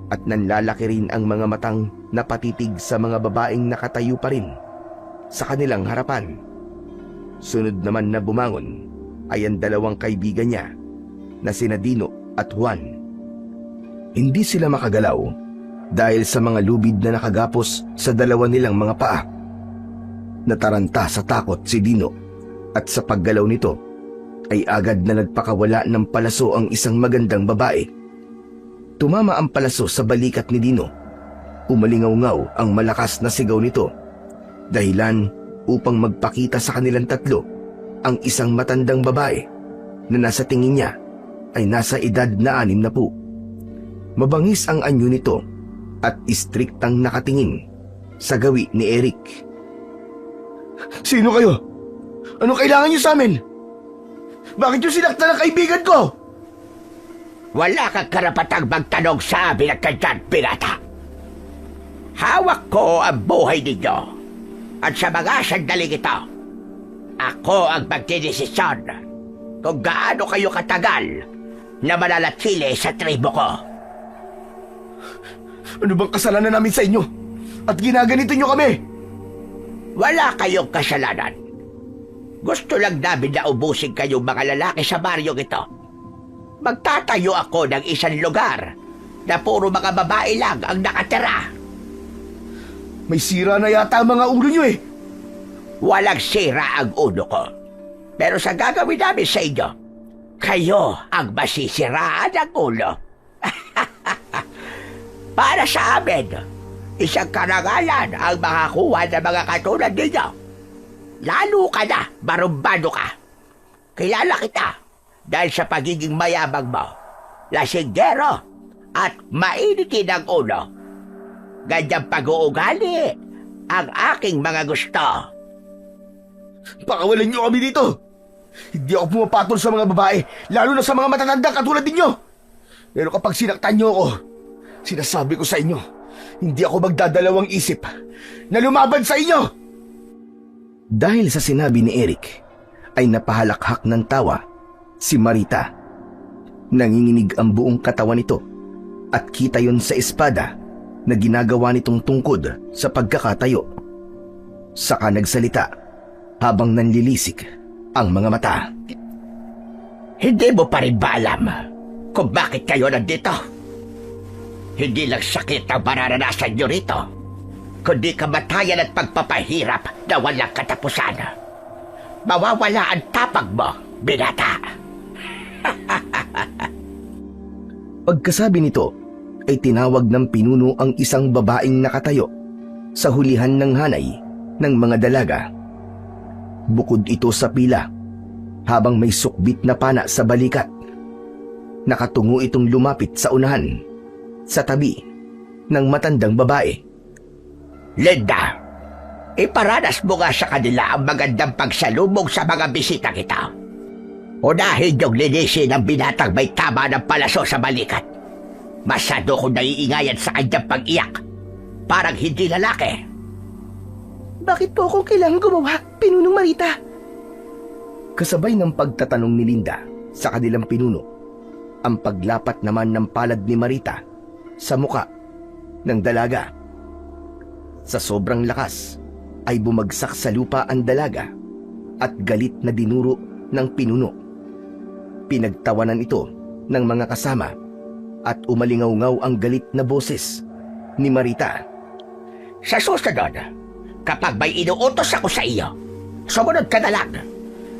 at nanlalaki rin ang mga matang napatitig sa mga babaeng nakatayo pa rin sa kanilang harapan. Sunod naman na bumangon ay ang dalawang kaibigan niya na sina Dino at Juan. Hindi sila makagalaw dahil sa mga lubid na nakagapos sa dalawa nilang mga paa. Nataranta sa takot si Dino at sa paggalaw nito ay agad na nagpakawala ng palaso ang isang magandang babae. Tumama ang palaso sa balikat ni Dino. Umalingaw-ngaw ang malakas na sigaw nito, dahilan upang magpakita sa kanilang tatlo ang isang matandang babae na nasa tingin niya ay nasa edad na 60. Mabangis ang anyo nito at istriktang nakatingin sa gawi ni Eric. Sino kayo? Ano kailangan niyo sa amin? Bakit niyo sinaktan ang kaibigan ko? Wala kang karapatang magtanong sa amin at kanyan, pirata. Hawak ko ang buhay ninyo. At sa mga sandaling ito, ako ang magdidesisyon kung gaano kayo katagal na mananatili sa tribo ko. Ano bang kasalanan namin sa inyo? At ginaganito niyo kami? Wala kayong kasalanan. Gusto lang namin na ubusin kayong mga lalaki sa baryong ito. Magtatayo ako ng isang lugar na puro mga babae lang ang nakatira. May sira na yata ang mga ulo niyo eh. Walang sira ang ulo ko. Pero sa gagawin namin sa inyo, kayo ang masisiraan ng ulo. Para sa amin, isang karangalan ang makakuha ng mga katulad ninyo. Lalo ka na, barumbado ka. Kilala kita dahil sa pagiging mayabang mo, lasinggero at mainitin ang ulo. Ganyang pag-uugali ang aking mga gusto. Pakawalan niyo kami dito. Hindi ako pumapatol sa mga babae, lalo na sa mga matatanda katulad ninyo. Pero kapag sinaktan niyo ako, sinasabi ko sa inyo, hindi ako magdadalawang isip na lumaban sa inyo. Dahil sa sinabi ni Eric, ay napahalakhak ng tawa si Marita. Nanginginig ang buong katawan nito at kita yon sa espada na ginagawa nitong tungkod sa pagkakatayo. Saka nagsalita habang nanlilisik ang mga mata. Hindi mo pa rin ba alam kung bakit kayo nandito? Hindi lang sakit ang mararanasan nyo rito, kundi kamatayan at pagpapahirap na walang katapusan. Mawawala ang tapag mo, binata. Pagkasabi nito, ay tinawag ng pinuno ang isang babaeng nakatayo sa hulihan ng hanay ng mga dalaga. Bukod ito sa pila, habang may sukbit na pana sa balikat. Nakatungo itong lumapit sa unahan, sa tabi ng matandang babae. Linda, iparanas mo nga sa kanila ang magandang pagsalubong sa mga bisita kita. Unahin yung linisin ng binatang may tama ng palaso sa balikat. Masyado ko naiingayan sa kanyang pag-iyak. Parang hindi lalaki. Bakit po akong kailangan gumawa, Pinunong Marita? Kasabay ng pagtatanong ni Linda sa kanilang pinuno, ang paglapat naman ng palad ni Marita sa muka ng dalaga. Sa sobrang lakas ay bumagsak sa lupa ang dalaga at galit na dinuro ng pinuno. Pinagtawanan ito ng mga kasama at umalingaw-ngaw ang galit na boses ni Marita. Sa susunod, kapag may inuutos ako sa iyo, sumunod ka na lang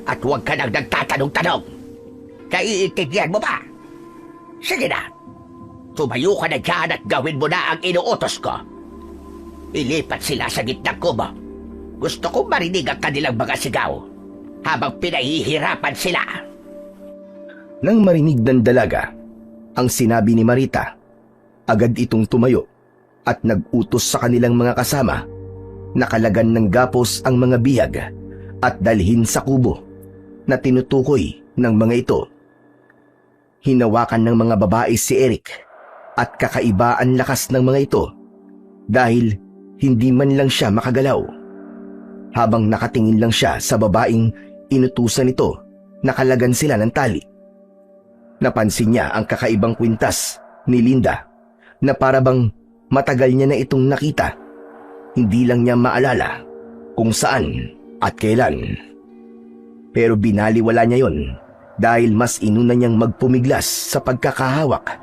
at huwag ka nang nagtatanong-tanong. Naiintindihan mo ba? Sige na, tumayo ka na dyan at gawin mo na ang inuutos ko. Ilipat sila sa gitnang kubo. Gusto kong marinig ang kanilang mga sigaw habang pinahihirapan sila. Nang marinig ng dalaga ang sinabi ni Marita, agad itong tumayo at nag-utos sa kanilang mga kasama na kalagan ng gapos ang mga bihag at dalhin sa kubo na tinutukoy ng mga ito. Hinawakan ng mga babae si Eric at kakaiba ang lakas ng mga ito dahil hindi man lang siya makagalaw. Habang nakatingin lang siya sa babaeng inutusan nito, nakalagan sila ng tali. Napansin niya ang kakaibang kwintas ni Linda na parabang matagal niya na itong nakita. Hindi lang niya maalala kung saan at kailan. Pero binaliwala niya yon dahil mas inuna niyang magpumiglas sa pagkakahawak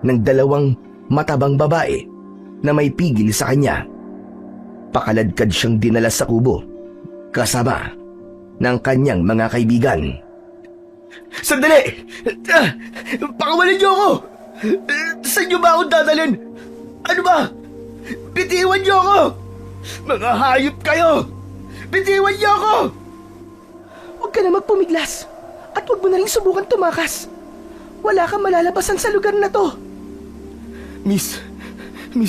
ng dalawang matabang babae na may pigil sa kanya. Pakaladkad siyang dinala sa kubo kasama ng kanyang mga kaibigan. Sandali! Pakawalan niyo ako! Saan niyo ba ako dadalhin? Ano ba? Bitiwan niyo ako! Mga hayop kayo! Bitiwan niyo ako! Huwag ka na magpumiglas at huwag mo na rin subukan tumakas. Wala kang malalabasan sa lugar na to. Miss,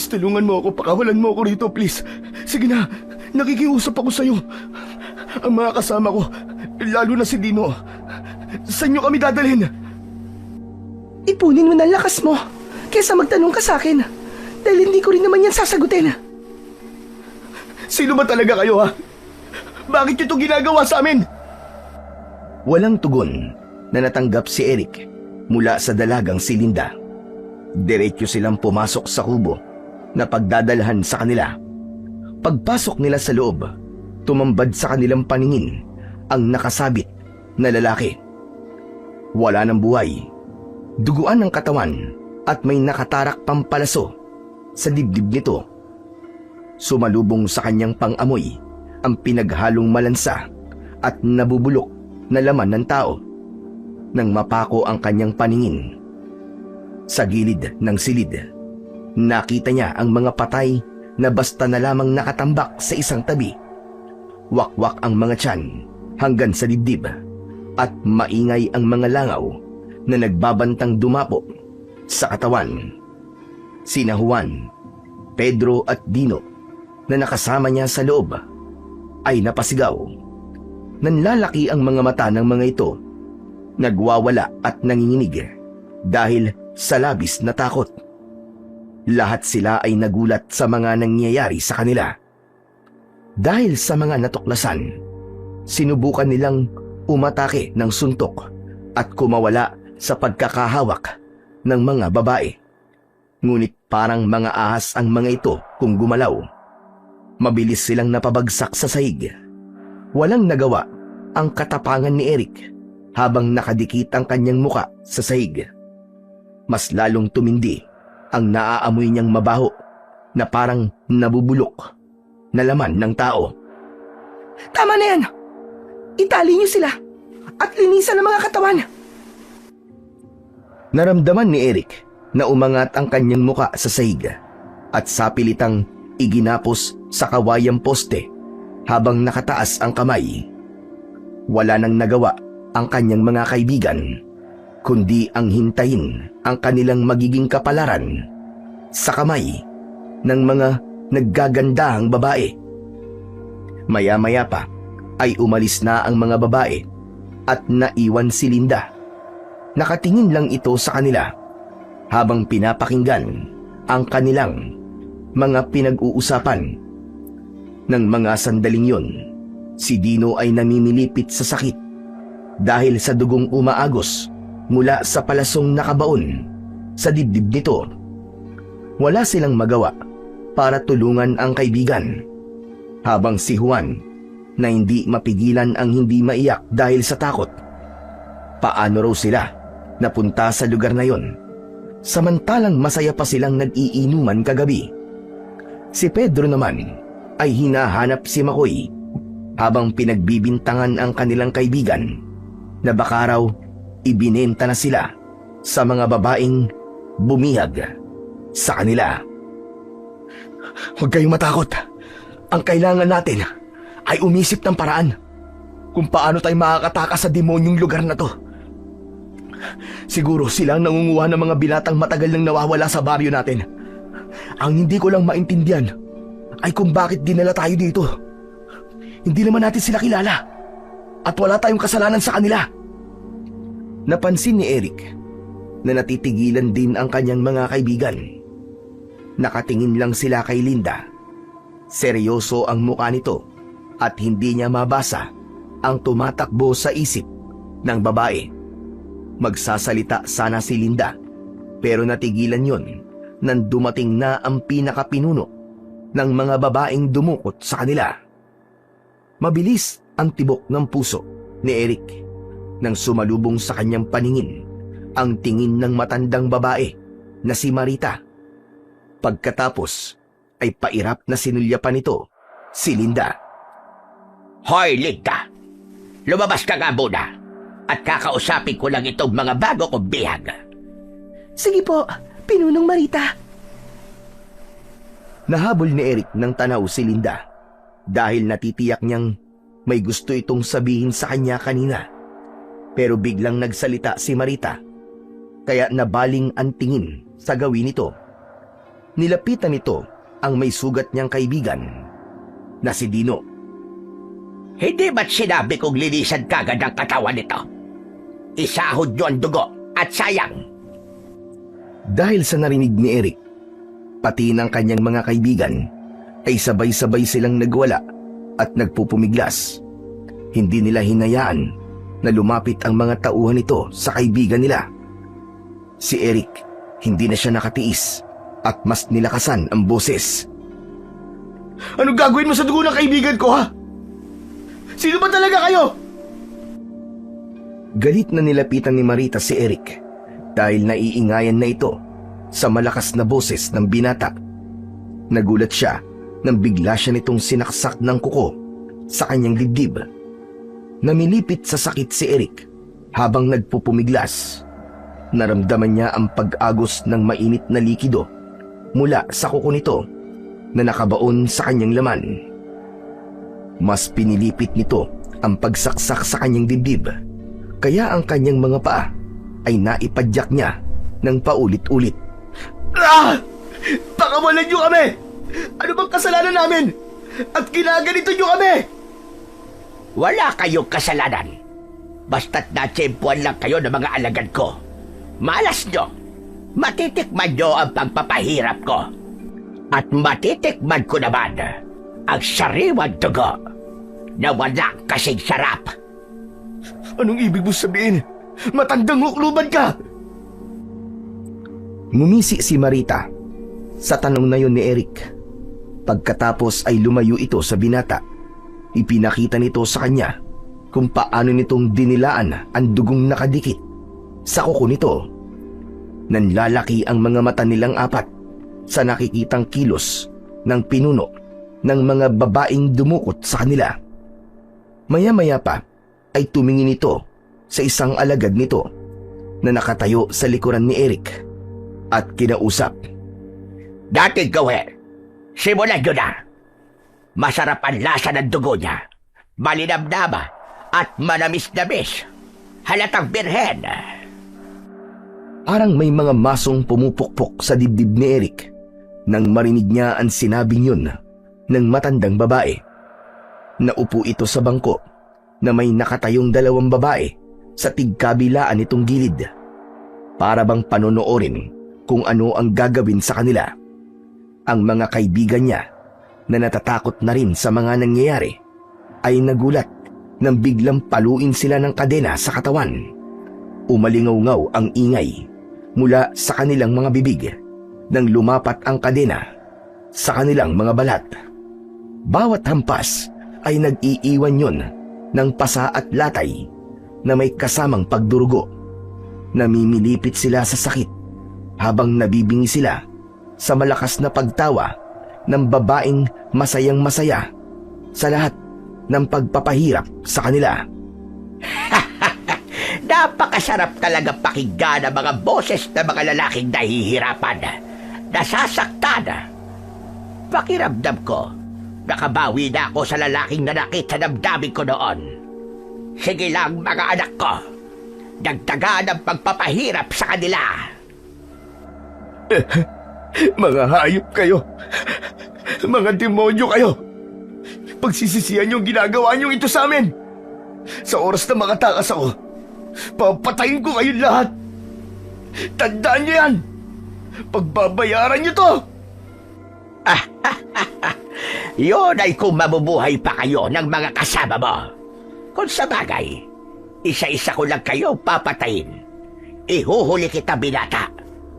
tulungan mo ako. Pakawalan mo ako rito, please. Sige na, nakikiusap ako sa'yo. Ang mga kasama ko, lalo na si Dino, saan niyo kami dadalhin? Ipunin mo na lakas mo kaysa magtanong ka sa akin dahil hindi ko rin naman yan sasagutin. Sino ba talaga kayo, ha? Bakit niyo ito ginagawa sa amin? Walang tugon na natanggap si Eric mula sa dalagang si Linda. Diretso silang pumasok sa kubo na pagdadalhan sa kanila. Pagpasok nila sa loob, tumambad sa kanilang paningin ang nakasabit na lalaki. Wala ng buhay, duguan ng katawan at may nakatarak pampalaso sa dibdib nito. Sumalubong sa kanyang pang-amoy ang pinaghalong malansa at nabubulok na laman ng tao nang mapako ang kanyang paningin. Sa gilid ng silid, nakita niya ang mga patay na basta na lamang nakatambak sa isang tabi. Wakwak ang mga tiyan hanggang sa dibdib at maingay ang mga langaw na nagbabantang dumapo sa katawan. Sina Juan, Pedro at Dino na nakasama niya sa loob ay napasigaw. Nanlalaki ang mga mata ng mga ito, nagwawala at nanginginig dahil sa labis na takot. Lahat sila ay nagulat sa mga nangyayari sa kanila. Dahil sa mga natuklasan, sinubukan nilang umatake ng suntok at kumawala sa pagkakahawak ng mga babae. Ngunit parang mga ahas ang mga ito kung gumalaw. Mabilis silang napabagsak sa sahig. Walang nagawa ang katapangan ni Eric habang nakadikit ang kanyang muka sa sahig. Mas lalong tumindi ang naaamoy niyang mabaho na parang nabubulok na laman ng tao. Tama na yan! Itali niyo sila at linisan ang mga katawan. Naramdaman ni Eric na umangat ang kanyang muka sa sahig at sapilitang iginapos sa kawayang poste habang nakataas ang kamay. Wala nang nagawa ang kanyang mga kaibigan kundi ang hintayin ang kanilang magiging kapalaran sa kamay ng mga naggagandahang babae. Maya-maya pa ay umalis na ang mga babae at naiwan si Linda. Nakatingin lang ito sa kanila habang pinapakinggan ang kanilang mga pinag-uusapan. Nang mga sandaling yon, si Dino ay namimilipit sa sakit dahil sa dugong umaagos mula sa palasong nakabaon sa dibdib nito. Wala silang magawa para tulungan ang kaibigan, habang si Juan na hindi mapigilan ang hindi maiyak dahil sa takot. Paano raw sila napunta sa lugar na yon samantalang masaya pa silang nag-iinuman kagabi? Si Pedro naman ay hinahanap si Makoy habang pinagbibintangan ang kanilang kaibigan na baka raw ibinenta na sila sa mga babaeng bumihag sa kanila. Huwag kayong matakot. Ang kailangan natin ay umisip ng paraan kung paano tayo makakatakas sa demonyong lugar na to. Siguro sila ang nangunguha ng mga binatang matagal nang nawawala sa baryo natin. Ang hindi ko lang maintindihan ay kung bakit dinala tayo dito. Hindi naman natin sila kilala at wala tayong kasalanan sa kanila. Napansin ni Eric na natitigilan din ang kanyang mga kaibigan. Nakatingin lang sila kay Linda. Seryoso ang mukha nito at hindi niya mabasa ang tumatakbo sa isip ng babae. Magsasalita sana si Linda pero natigilan yon nang dumating na ang pinakapinuno ng mga babaeng dumukot sa kanila. Mabilis ang tibok ng puso ni Eric nang sumalubong sa kanyang paningin ang tingin ng matandang babae na si Marita. Pagkatapos ay pairap na sinulyapan nito si Linda. Hoy, Linda! Lumabas ka nga muna at kakausapin ko lang itong mga bago kong bihag. Sige po, Pinunong Marita. Nahabol ni Eric ng tanaw si Linda dahil natitiyak niyang may gusto itong sabihin sa kanya kanina. Pero biglang nagsalita si Marita kaya nabaling ang tingin sa gawin nito. Nilapitan nito ang may sugat niyang kaibigan na si Dino. Hindi ba't sinabi kong linisan kagad ang katawan nito? Isahod niyo ang dugo at sayang. Dahil sa narinig ni Eric, pati ng kanyang mga kaibigan ay sabay-sabay silang nagwala at nagpupumiglas. Hindi nila hinayaan na lumapit ang mga tauhan nito sa kaibigan nila. Si Eric, hindi na siya nakatiis at mas nilakasan ang boses. Anong gagawin mo sa dugo ng kaibigan ko, ha? Sino ba talaga kayo? Galit na nilapitan ni Marita si Eric dahil naiingayan na ito sa malakas na boses ng binata. Nagulat siya nang bigla siya nitong sinaksak ng kuko sa kanyang dibdib. Namilipit sa sakit si Eric habang nagpupumiglas. Naramdaman niya ang pag-agos ng mainit na likido mula sa kuko nito na nakabaon sa kanyang laman. Mas pinilipit nito ang pagsaksak sa kanyang dibdib, kaya ang kanyang mga paa ay naipadyak niya ng paulit-ulit. Ah! Pakawalan niyo kami! Ano bang kasalanan namin? At ginaganito niyo kami! Wala kayong kasalanan. Basta't natsempuan lang kayo ng mga alagad ko. Malas nyo. Matitikman nyo ang pagpapahirap ko. At matitikman ko naman ang sariwang dugo na walang kasing sarap. Anong ibig mo sabihin? Matandang hukluban ka! Ngumisi si Marita sa tanong na yon ni Eric. Pagkatapos ay lumayo ito sa binata. Ipinakita nito sa kanya kung paano nitong dinilaan ang dugong nakadikit sa kuko nito. Nanlalaki ang mga mata nilang apat sa nakikitang kilos ng pinuno ng mga babaeng dumukot sa kanila. Maya-maya pa ay tumingin ito sa isang alagad nito na nakatayo sa likuran ni Eric at kinausap. Dating gawin, simulan nyo na. Masarap ang lasa ng dugo niya. Malinamnama at manamis-namis. Halatang birhen. Parang may mga masong pumupukpok sa dibdib ni Eric nang marinig niya ang sinabing yun ng matandang babae. Naupo ito sa bangko na may nakatayong dalawang babae sa tigkabilaan nitong gilid. Para bang panonoorin kung ano ang gagawin sa kanila. Ang mga kaibigan niya na natatakot na rin sa mga nangyayari ay nagulat nang biglang paluin sila ng kadena sa katawan. Umalingaw-ngaw ang ingay mula sa kanilang mga bibig nang lumapat ang kadena sa kanilang mga balat. Bawat hampas ay nag-iiwan yon ng pasa at latay na may kasamang pagdurugo. Namimilipit sila sa sakit habang nabibingi sila sa malakas na pagtawa ng babaeng masayang-masaya sa lahat ng pagpapahirap sa kanila. Napakasarap talaga pakinggan ang mga boses ng mga lalaking nahihirapan, nasasaktan. Pakiramdam ko, nakabawi na ako sa lalaking nanakit sa damdamin ko noon. Sige lang mga anak ko, dagdagan ang pagpapahirap sa kanila. Mga hayop kayo! Mga demonyo kayo! Pagsisisihan yung ginagawa nyo ito sa amin! Sa oras na makatakas ako, papatayin ko kayong lahat! Tandaan nyo yan! Pagbabayaran nyo to! Yun ay kung mabubuhay pa kayo ng mga kasama mo. Kung sa bagay, isa-isa ko lang kayo papatayin. Ihuhuli kita, binata,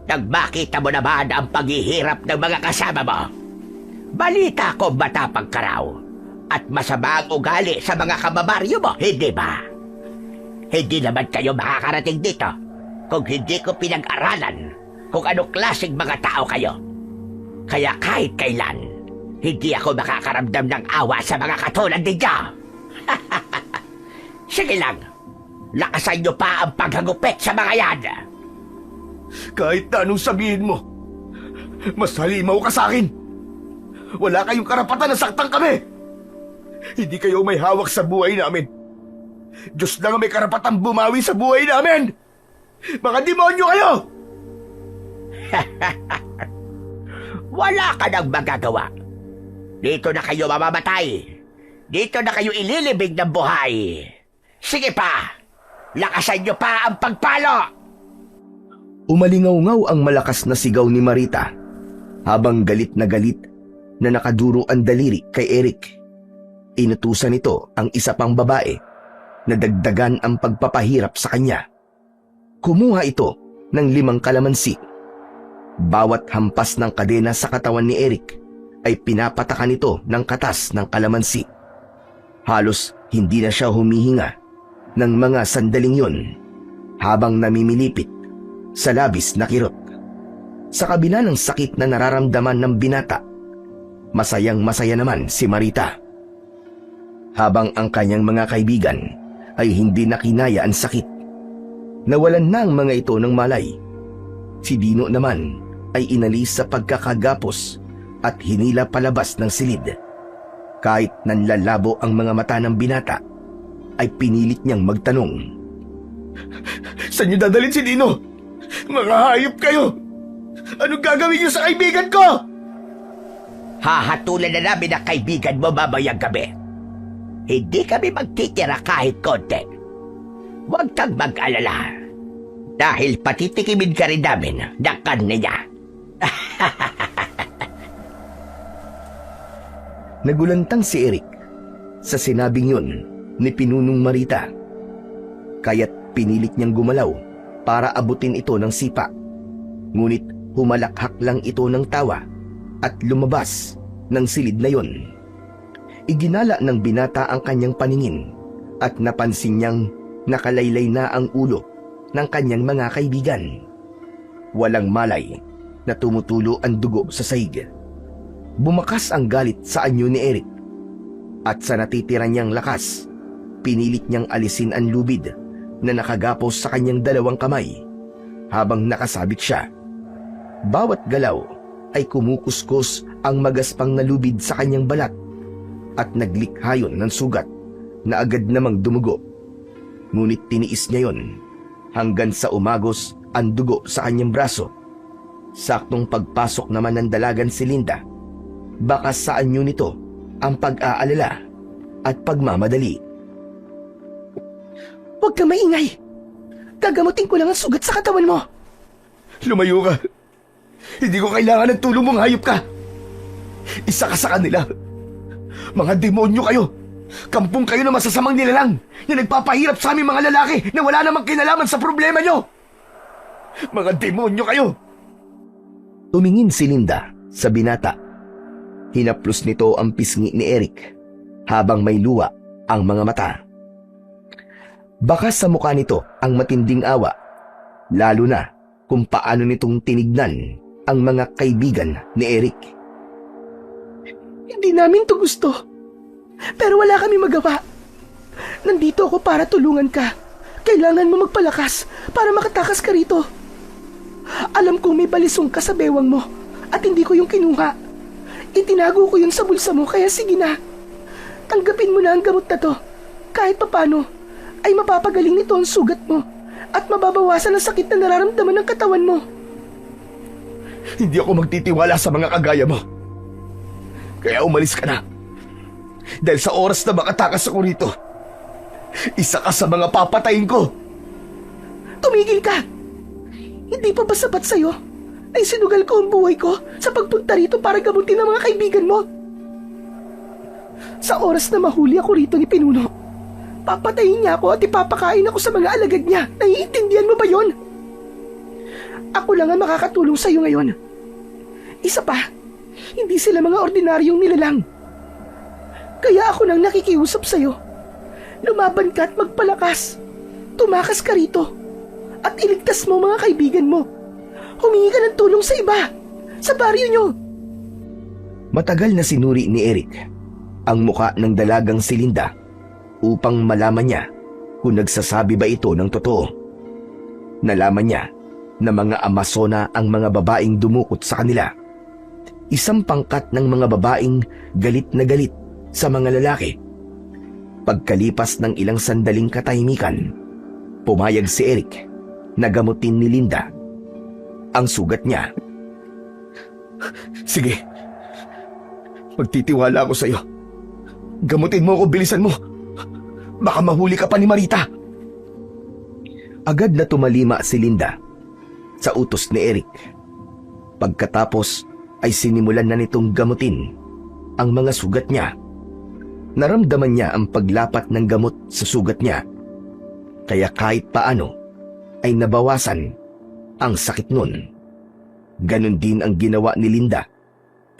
nang makita mo naman ang paghihirap ng mga kasama mo. Balita ko matapang ka raw at masama ang ugali sa mga kababaryo mo, hindi ba? Hindi naman kayo makakarating dito kung hindi ko pinag-aralan kung anong klaseng mga tao kayo. Kaya kahit kailan, hindi ako makakaramdam ng awa sa mga katulad ninyo. Sige lang, lakasan nyo pa ang paghagupit sa mga yan. Kahit na anong sabihin mo, mas halimaw ka sa akin. Wala kayong karapatan na saktan kami. Hindi kayo may hawak sa buhay namin. Diyos lang ang may karapatang bumawi sa buhay namin. Mga demonyo kayo! Wala ka nang magagawa. Dito na kayo mamamatay. Dito na kayo ililibing ng buhay. Sige pa, lakasan nyo pa ang pagpalo. Umalingaw-ngaw ang malakas na sigaw ni Marita habang galit na nakaduro ang daliri kay Eric. Inutusan nito ang isa pang babae na dagdagan ang pagpapahirap sa kanya. Kumuha ito ng 5 kalamansi. Bawat hampas ng kadena sa katawan ni Eric ay pinapatakan nito ng katas ng kalamansi. Halos hindi na siya humihinga ng mga sandaling yun habang namimilipit sa labis na kirot. Sa kabila ng sakit na nararamdaman ng binata, masayang-masaya naman si Marita. Habang ang kanyang mga kaibigan ay hindi nakinaya ang sakit. Nawalan na ang mga ito ng malay. Si Dino naman ay inalis sa pagkakagapos at hinila palabas ng silid. Kahit nanlalabo ang mga mata ng binata, ay pinilit niyang magtanong. Saan niyo dadalhin si Dino? Mga hayop kayo! Anong gagawin niyo sa kaibigan ko? Hahatulan na namin ang kaibigan mo mamayang gabi. Hindi kami magtitira kahit konti. Huwag kang mag-alala. Dahil patitikimin ka rin namin ng karne niya. Nagulantang si Eric sa sinabing yun ni Pinunong Marita. Kaya't pinilit niyang gumalaw para abutin ito ng sipa. Ngunit humalakhak lang ito ng tawa at lumabas ng silid na yun. Iginala ng binata ang kanyang paningin at napansin niyang nakalaylay na ang ulo ng kanyang mga kaibigan. Walang malay na tumutulo ang dugo sa sahig. Bumakas ang galit sa anyo ni Eric at sa natitira niyang lakas, pinilit niyang alisin ang lubid na nakagapos sa kanyang 2 kamay habang nakasabit siya. Bawat galaw ay kumukuskus ang magaspang na lubid sa kanyang balat at naglikhayon ng sugat na agad namang dumugo. Ngunit tiniis niya yon hanggang sa umagos ang dugo sa kanyang braso. Saktong pagpasok naman ng dalagan si Linda, baka sa anyo nito ang pag-aalala at pagmamadali. Huwag ka maingay. Gagamutin ko lang ang sugat sa katawan mo. Lumayo ka. Hindi ko kailangan ng tulong mong hayop ka. Isa ka sa kanila. Mga demonyo kayo. Kampong kayo na masasamang nilalang na nagpapahirap sa aming mga lalaki na wala namang kinalaman sa problema nyo. Mga demonyo kayo. Tumingin si Linda sa binata. Hinaplos nito ang pisngi ni Eric habang may luha ang mga mata. Baka sa mukha nito ang matinding awa, lalo na kung paano nitong tinignan ang mga kaibigan ni Eric. Hindi namin to gusto. Pero wala kami magawa. Nandito ako para tulungan ka. Kailangan mo magpalakas para makatakas ka rito. Alam kong may balisong ka sa bewang mo at hindi ko yung kinuha. Itinago ko yun sa bulsa mo kaya sige na. Tanggapin mo na ang gamot na to. Kahit papano ay mapapagaling nito ang sugat mo at mababawasan ang sakit na nararamdaman ng katawan mo. Hindi ako magtitiwala sa mga kagaya mo. Kaya umalis ka na. Dahil sa oras na makatakas ako rito, isa ka sa mga papatayin ko. Tumigil ka! Hindi pa ba sapat sa'yo na isinugal ko ang buhay ko sa pagpunta rito para gamutin ang mga kaibigan mo? Sa oras na mahuli ako rito ni Pinuno, papatayin niya ako at ipapakain ako sa mga alagad niya. Naiintindihan mo ba yon? Ako lang ang makakatulong sa'yo ngayon. Isa pa, hindi sila mga ordinaryong nilalang. Kaya ako nang nakikiusap sa'yo. Lumaban ka at magpalakas. Tumakas ka rito. At iligtas mo mga kaibigan mo. Humingi ka ng tulong sa iba. Sa baryo nyo. Matagal na sinuri ni Eric ang muka ng dalagang si Linda upang malaman niya kung nagsasabi ba ito ng totoo. Nalaman niya na mga Amazona ang mga babaeng dumukot sa kanila. Isang pangkat ng mga babaeng galit na galit sa mga lalaki. Pagkalipas ng ilang sandaling katahimikan, pumayag si Eric na gamutin ni Linda ang sugat niya. Sige. Magtitiwala ako sa'yo. Gamutin mo ako, bilisan mo. Baka mahuli ka pa ni Marita. Agad na tumalima si Linda sa utos ni Eric. Pagkatapos ay sinimulan na nitong gamutin ang mga sugat niya. Naramdaman niya ang paglapat ng gamot sa sugat niya. Kaya kahit paano ay nabawasan ang sakit nun. Ganon din ang ginawa ni Linda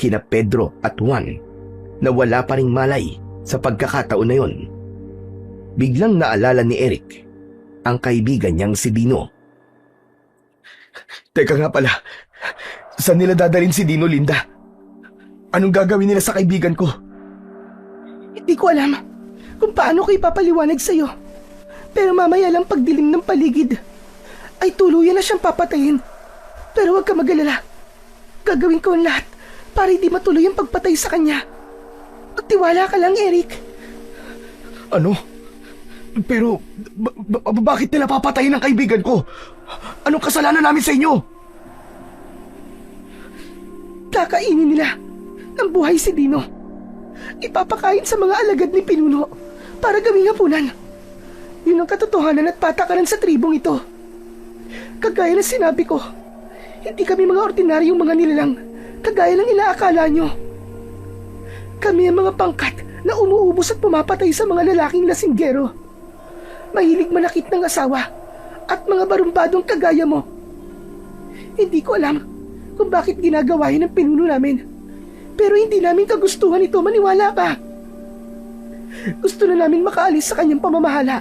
kina Pedro at Juan na wala pa ring malay sa pagkakataon na yun. Biglang naalala ni Eric ang kaibigan niyang si Dino. Teka nga pala, saan nila dadalhin si Dino, Linda? Anong gagawin nila sa kaibigan ko? Hindi ko alam kung paano ko ipapaliwanag sa'yo. Pero mamaya lang pagdilim ng paligid, ay tuluyan na siyang papatayin. Pero huwag ka mag-alala. Gagawin ko ang lahat para hindi matuloy ang pagpatay sa kanya. Magtiwala ka lang, Eric. Ano? Pero, bakit nila papatayin ang kaibigan ko? Anong kasalanan namin sa inyo? Kakainin nila ng buhay si Dino. Ipapakain sa mga alagad ni Pinuno para gawing hapunan. Yun ang katotohanan at patakaran sa tribong ito. Kagaya na sinabi ko, hindi kami mga ordinaryong mga nilalang, kagaya ng inaakala nyo. Kami ang mga pangkat na umuubos at pumapatay sa mga lalaking lasinggero. Mahilig manakit ng asawa at mga barumbadong kagaya mo. Hindi ko alam kung bakit ginagawa yun ng Pinuno namin. Pero hindi namin kagustuhan ito, maniwala ka. Gusto na namin makaalis sa kanyang pamamahala.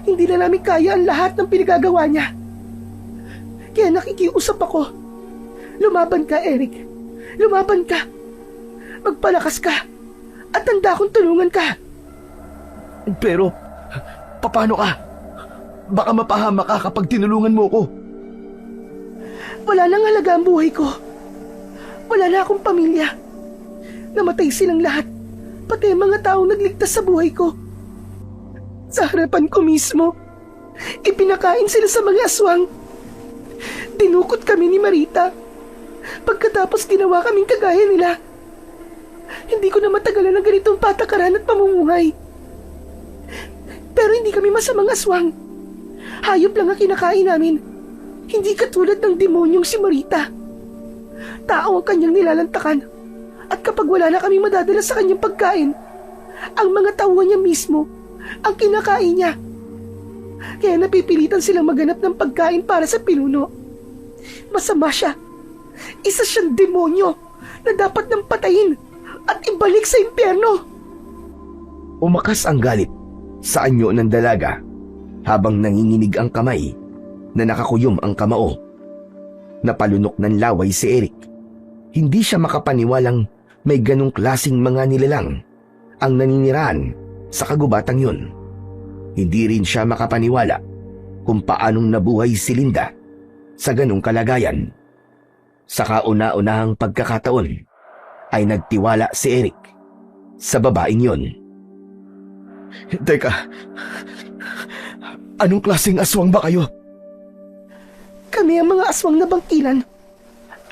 Hindi na namin kaya ang lahat ng pinagagawa niya. Kaya nakikiusap ako. Lumaban ka, Eric. Lumaban ka. Magpalakas ka. At handa akong tulungan ka. Pero, paano ka? Baka mapahama ka kapag tinulungan mo ko. Wala nang halaga ang buhay ko. Wala na akong pamilya. Namatay silang lahat. Pati ang mga taong nagligtas sa buhay ko. Sa harapan ko mismo, ipinakain sila sa mga aswang. Dinukot kami ni Marita. Pagkatapos ginawa kaming kagaya nila. Hindi ko na matagalan ng ganitong patakaran at pamumuhay. Pero hindi kami masamang aswang. Hayop lang ang kinakain namin. Hindi katulad ng demonyong si Marita. Tao ang kanyang nilalantakan. At kapag wala na kami madadala sa kanyang pagkain, ang mga tauhan niya mismo ang kinakain niya. Kaya napipilitan silang maghanap ng pagkain para sa pinuno. Masama siya. Isa siyang demonyo na dapat nang patayin at ibalik sa impyerno. Umakas ang galit sa anyo ng dalaga habang nanginginig ang kamay na nakakuyom ang kamao. Napalunok ng laway si Eric. Hindi siya makapaniwalang may ganong klasing mga nilalang ang naninirahan sa kagubatang yun. Hindi rin siya makapaniwala kung paanong nabuhay si Linda sa ganong kalagayan. Sa kauna-unahang pagkakataon ay nagtiwala si Eric sa babaeng yun. Teka, anong klaseng aswang ba kayo? Kami ang mga aswang na bangkilan.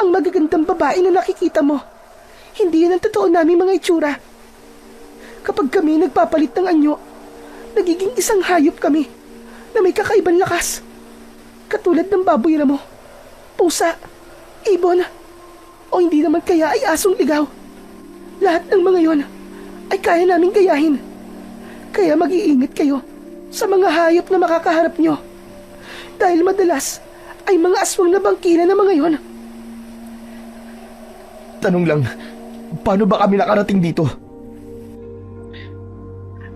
Ang magagandang babae na nakikita mo. Hindi yan ang totoo naming mga itsura. Kapag kami nagpapalit ng anyo, nagiging isang hayop kami na may kakaibang lakas. Katulad ng baboy ramo, pusa, ibon, o hindi naman kaya ay asong ligaw. Lahat ng mga yon ay kaya naming gayahin. Kaya mag-iingat kayo sa mga hayop na makakaharap nyo. Dahil madalas ay mga aswang na bangkilan na mga yon. Tanong lang, paano ba kami nakarating dito?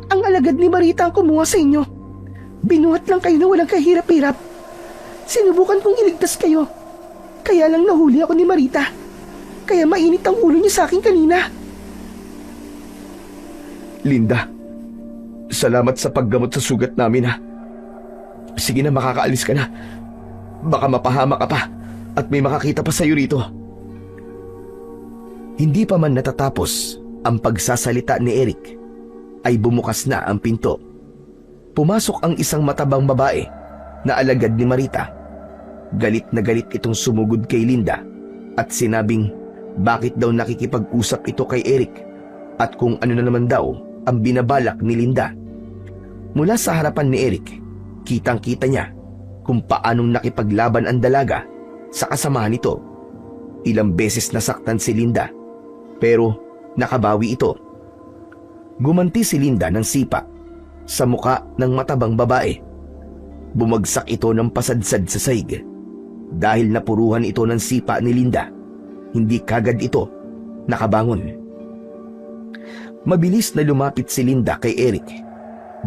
Ang alagad ni Marita ang kumuha sa inyo. Binuhat lang kayo na walang kahirap-hirap. Sinubukan kong iligtas kayo. Kaya lang nahuli ako ni Marita. Kaya mainit ang ulo niya sa akin kanina. Linda, salamat sa paggamot sa sugat namin, ha. Sige na, makakaalis ka na. Baka mapahama ka pa at may makakita pa sa'yo rito. Hindi pa man natatapos ang pagsasalita ni Eric ay bumukas na ang pinto. Pumasok ang isang matabang babae na alagad ni Marita. Galit na galit itong sumugod kay Linda at sinabing bakit daw nakikipag-usap ito kay Eric at kung ano na naman daw ang binabalak ni Linda. Mula sa harapan ni Eric, kitang-kita niya kung paanong nakipaglaban ang dalaga sa kasamahan nito. Ilang beses nasaktan si Linda pero nakabawi ito. Gumanti si Linda ng sipa sa muka ng matabang babae. Bumagsak ito ng pasadsad sa saig. Dahil napuruhan ito ng sipa ni Linda, hindi kagad ito nakabangon. Mabilis na lumapit si Linda kay Eric.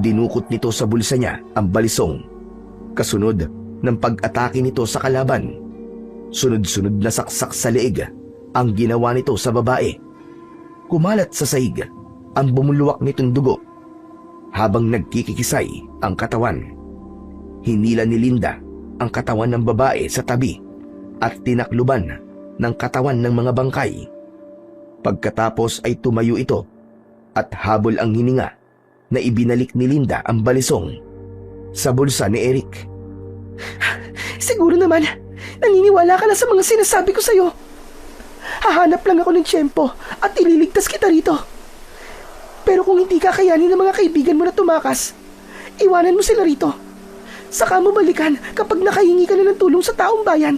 Dinukot nito sa bulsa niya ang balisong. Kasunod ng pag-atake nito sa kalaban, sunod-sunod na saksak sa leeg ang ginawa nito sa babae. Kumalat sa saig ang bumuluwak nitong dugo habang nagkikikisay ang katawan. Hinila ni Linda ang katawan ng babae sa tabi at tinakluban ng katawan ng mga bangkay. Pagkatapos ay tumayo ito at habol ang hininga na ibinalik ni Linda ang balisong sa bulsa ni Eric. Siguro naman, naniniwala ka na sa mga sinasabi ko sa'yo. Hahanap lang ako ng tiyempo at ililigtas kita rito. Pero kung hindi kakayanin ng mga kaibigan mo na tumakas, iwanan mo sila rito. Saka mo balikan kapag nakahingi ka na ng tulong sa taong bayan.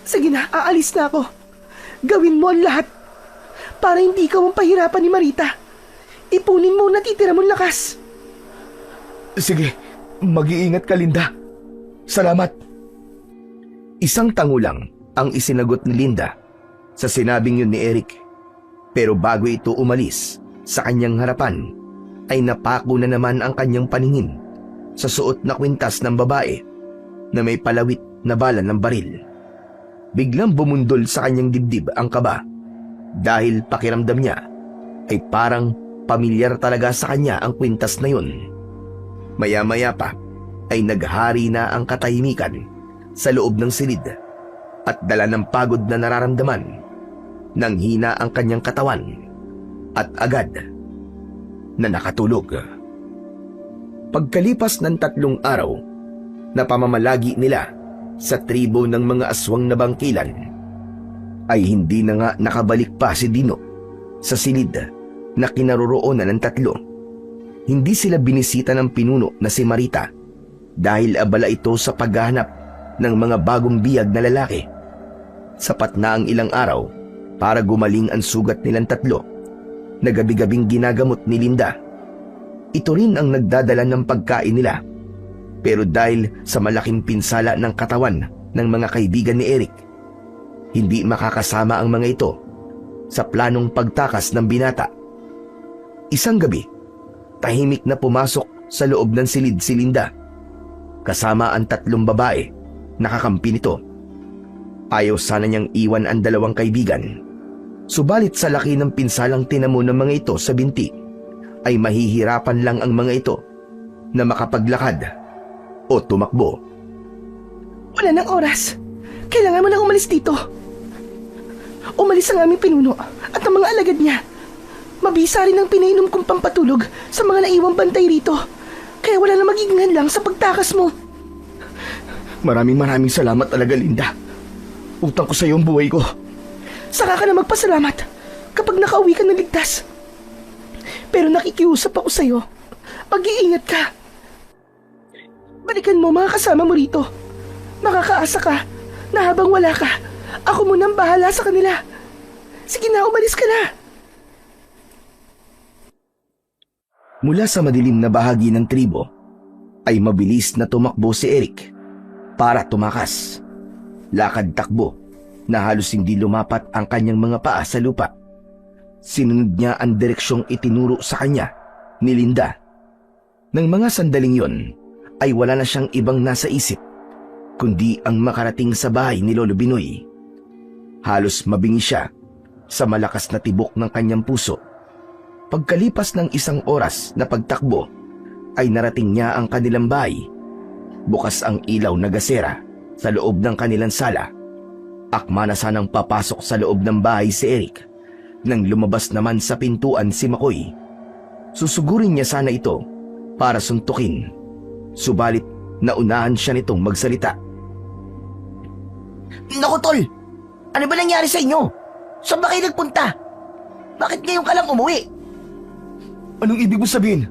Sige na, aalis na ako. Gawin mo ang lahat para hindi ka pahirapan ni Marita. Ipunin mo ang natitira mong lakas. Sige, mag-iingat ka, Linda. Salamat. Isang tango lang ang isinagot ni Linda sa sinabing yun ni Eric. Pero bago ito umalis sa kanyang harapan, ay napako na naman ang kanyang paningin sa suot na kwintas ng babae na may palawit na bala ng baril. Biglang bumundol sa kanyang dibdib ang kaba dahil pakiramdam niya ay parang pamilyar talaga sa kanya ang kwintas na yun. Maya-maya pa ay naghari na ang katahimikan sa loob ng silid at dala ng pagod na nararamdaman, nang hina ang kanyang katawan at agad na nakatulog. Pagkalipas ng 3 araw na pamamalagi nila sa tribo ng mga aswang na bangkilan, ay hindi na nga nakabalik pa si Dino sa silid na kinaroroonan ng 3. Hindi sila binisita ng pinuno na si Marita dahil abala ito sa paghahanap ng mga bagong biyag na lalaki. Sapat na ang ilang araw para gumaling ang sugat nilang tatlo na gabi-gabing ginagamot ni Linda. Ito rin ang nagdadala ng pagkain nila. Pero dahil sa malaking pinsala ng katawan ng mga kaibigan ni Eric, hindi makakasama ang mga ito sa planong pagtakas ng binata. Isang gabi, tahimik na pumasok sa loob ng silid si Linda, kasama ang 3 babae na kakampi nito. Ayaw sana niyang iwan ang 2 kaibigan. Subalit sa laki ng pinsalang tinamo ng mga ito sa binti, ay mahihirapan lang ang mga ito na makapaglakad o tumakbo. Wala nang oras. Kailangan mo nang umalis dito. Umalis ang aming pinuno at ang mga alagad niya. Mabisa rin ang pinainom kong pampatulog sa mga naiwang bantay rito. Kaya wala na magiging hadlang sa pagtakas mo. Maraming salamat talaga, Linda. Utang ko sa iyo ang buhay ko. Saka ka na magpasalamat kapag nakauwi ka ng ligtas. Pero nakikiusap ako sa'yo. Mag-iingat ka. Balikan mo mga kasama mo rito. Makakaasa ka na habang wala ka, ako munang bahala sa kanila. Sige na, umalis ka na. Mula sa madilim na bahagi ng tribo, ay mabilis na tumakbo si Eric para tumakas. Lakad-takbo na halos hindi lumapat ang kanyang mga paa sa lupa. Sinunod niya ang direksyong itinuro sa kanya ni Linda. Nang mga sandaling yon, ay wala na siyang ibang nasa isip, kundi ang makarating sa bahay ni Lolo Binoy. Halos mabingi siya sa malakas na tibok ng kanyang puso. Pagkalipas ng 1 oras na pagtakbo, ay narating niya ang kanilang bahay. Bukas ang ilaw na gasera sa loob ng kanilang sala. Akma na sanang papasok sa loob ng bahay si Eric. Nang lumabas naman sa pintuan si Makoy, susugurin niya sana ito para suntukin. Subalit naunahan siya nitong magsalita. Naku, Tol! Ano ba nangyari sa inyo? Saan ba kayo nagpunta? Bakit ngayon ka lang umuwi? Anong ibig mo sabihin?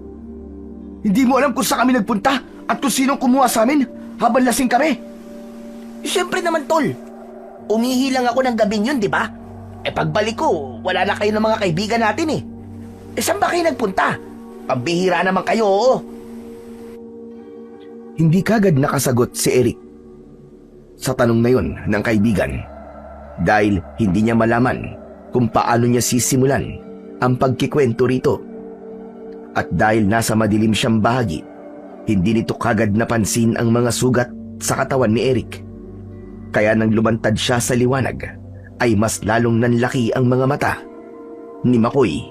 Hindi mo alam kung saan kami nagpunta at kung sinong kumuha sa amin habang lasing kami? Siyempre naman, Tol. Umihi lang ako ng gabing yun, di ba? Pagbalik ko, wala na kayo ng mga kaibigan natin eh. Saan ba kayo nagpunta? Pambihira naman kayo, oo. Hindi kagad nakasagot si Eric sa tanong na yon ng kaibigan dahil hindi niya malaman kung paano niya sisimulan ang pagkikwento rito. At dahil nasa madilim siyang bahagi, hindi nito kagad napansin ang mga sugat sa katawan ni Eric. Kaya nang lumantad siya sa liwanag, ay mas lalong nanlaki ang mga mata ni Makoy.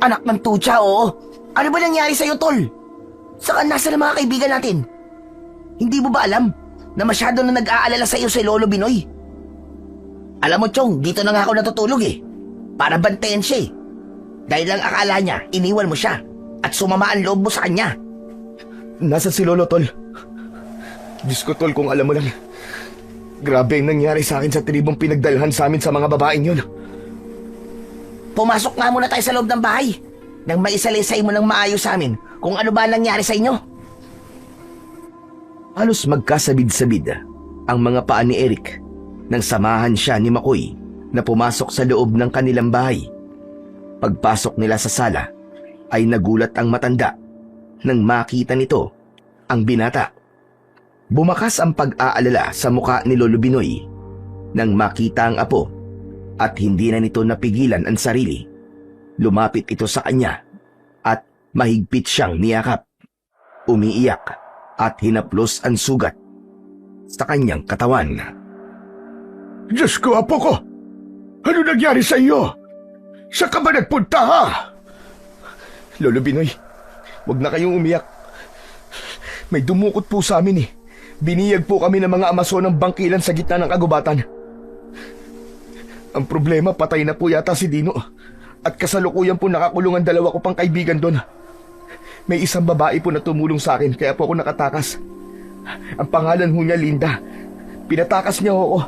Anak ng tutsa, oo. Ano ba nangyari sa'yo, Tol? Saka nasa na mga kaibigan natin? Hindi mo ba alam na masyado na nag-aalala sa'yo si Lolo Binoy? Alam mo, Chong, dito na nga ako natutulog eh. Para bantayan siya eh. Dahil lang akala niya, iniwan mo siya at sumama ang loob mo sa kanya. Nasaan si Lolo, Tol? Diyos ko, Tol, kung alam mo lang. Grabe ang nangyari sa akin sa tribong pinagdalhan sa amin sa mga babaeng yun. Pumasok nga muna tayo sa loob ng bahay nang maisalaysay mo ng maayos sa amin kung ano ba nangyari sa inyo. Halos magkasabid-sabid ang mga paa ni Eric nang samahan siya ni Makoy na pumasok sa loob ng kanilang bahay. Pagpasok nila sa sala ay nagulat ang matanda nang makita nito ang binata. Bumakas ang pag-aalala sa muka ni Lolo Binoy nang makita ang apo at hindi na nito napigilan ang sarili. Lumapit ito sa kanya at mahigpit siyang niyakap. Umiiyak at hinaplos ang sugat sa kanyang katawan. Diyos ko, apo ko! Ano nangyari sa iyo? Saan ka ba nagpunta, ha? Lolo Binoy, huwag na kayong umiyak. May dumukot po sa amin eh. Biniyag po kami ng mga amaso ng bangkilan sa gitna ng kagubatan. Ang problema, patay na po yata si Dino. At kasalukuyan po nakakulong ang 2 ko pang kaibigan doon. May isang babae po na tumulong sa akin kaya po ako nakatakas. Ang pangalan ho niya Linda. Pinatakas niya ako.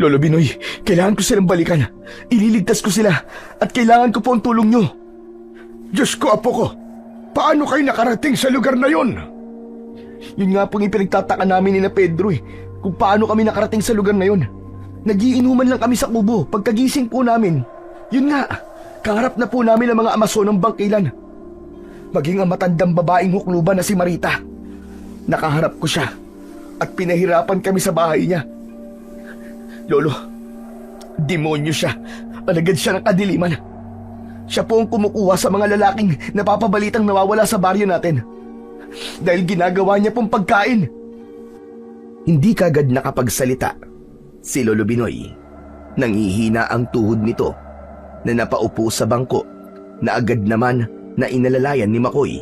Lolo Binoy, kailangan ko silang balikan. Ililigtas ko sila at kailangan ko po ang tulong niyo. Diyos ko, apo ko, paano kayo nakarating sa lugar na yon? Yun nga pong ipinagtataka namin ni na Pedro kung paano kami nakarating sa lugar na yun. Nagiinuman lang kami sa kubo pagkagising po namin. Yun nga, kaharap na po namin ang mga amaso ng bangkilan. Maging ang matandang babaeng hukluban na si Marita. Nakaharap ko siya at pinahirapan kami sa bahay niya. Lolo, demonyo siya. Alagad siya ng kadiliman. Siya po ang kumukuha sa mga lalaking napapabalitang nawawala sa baryo natin. Dahil ginagawa niya pong pagkain. Hindi kagad nakapagsalita si Lolo Binoy. Nangihina ang tuhod nito na napaupo sa bangko na agad naman na inalalayan ni Makoy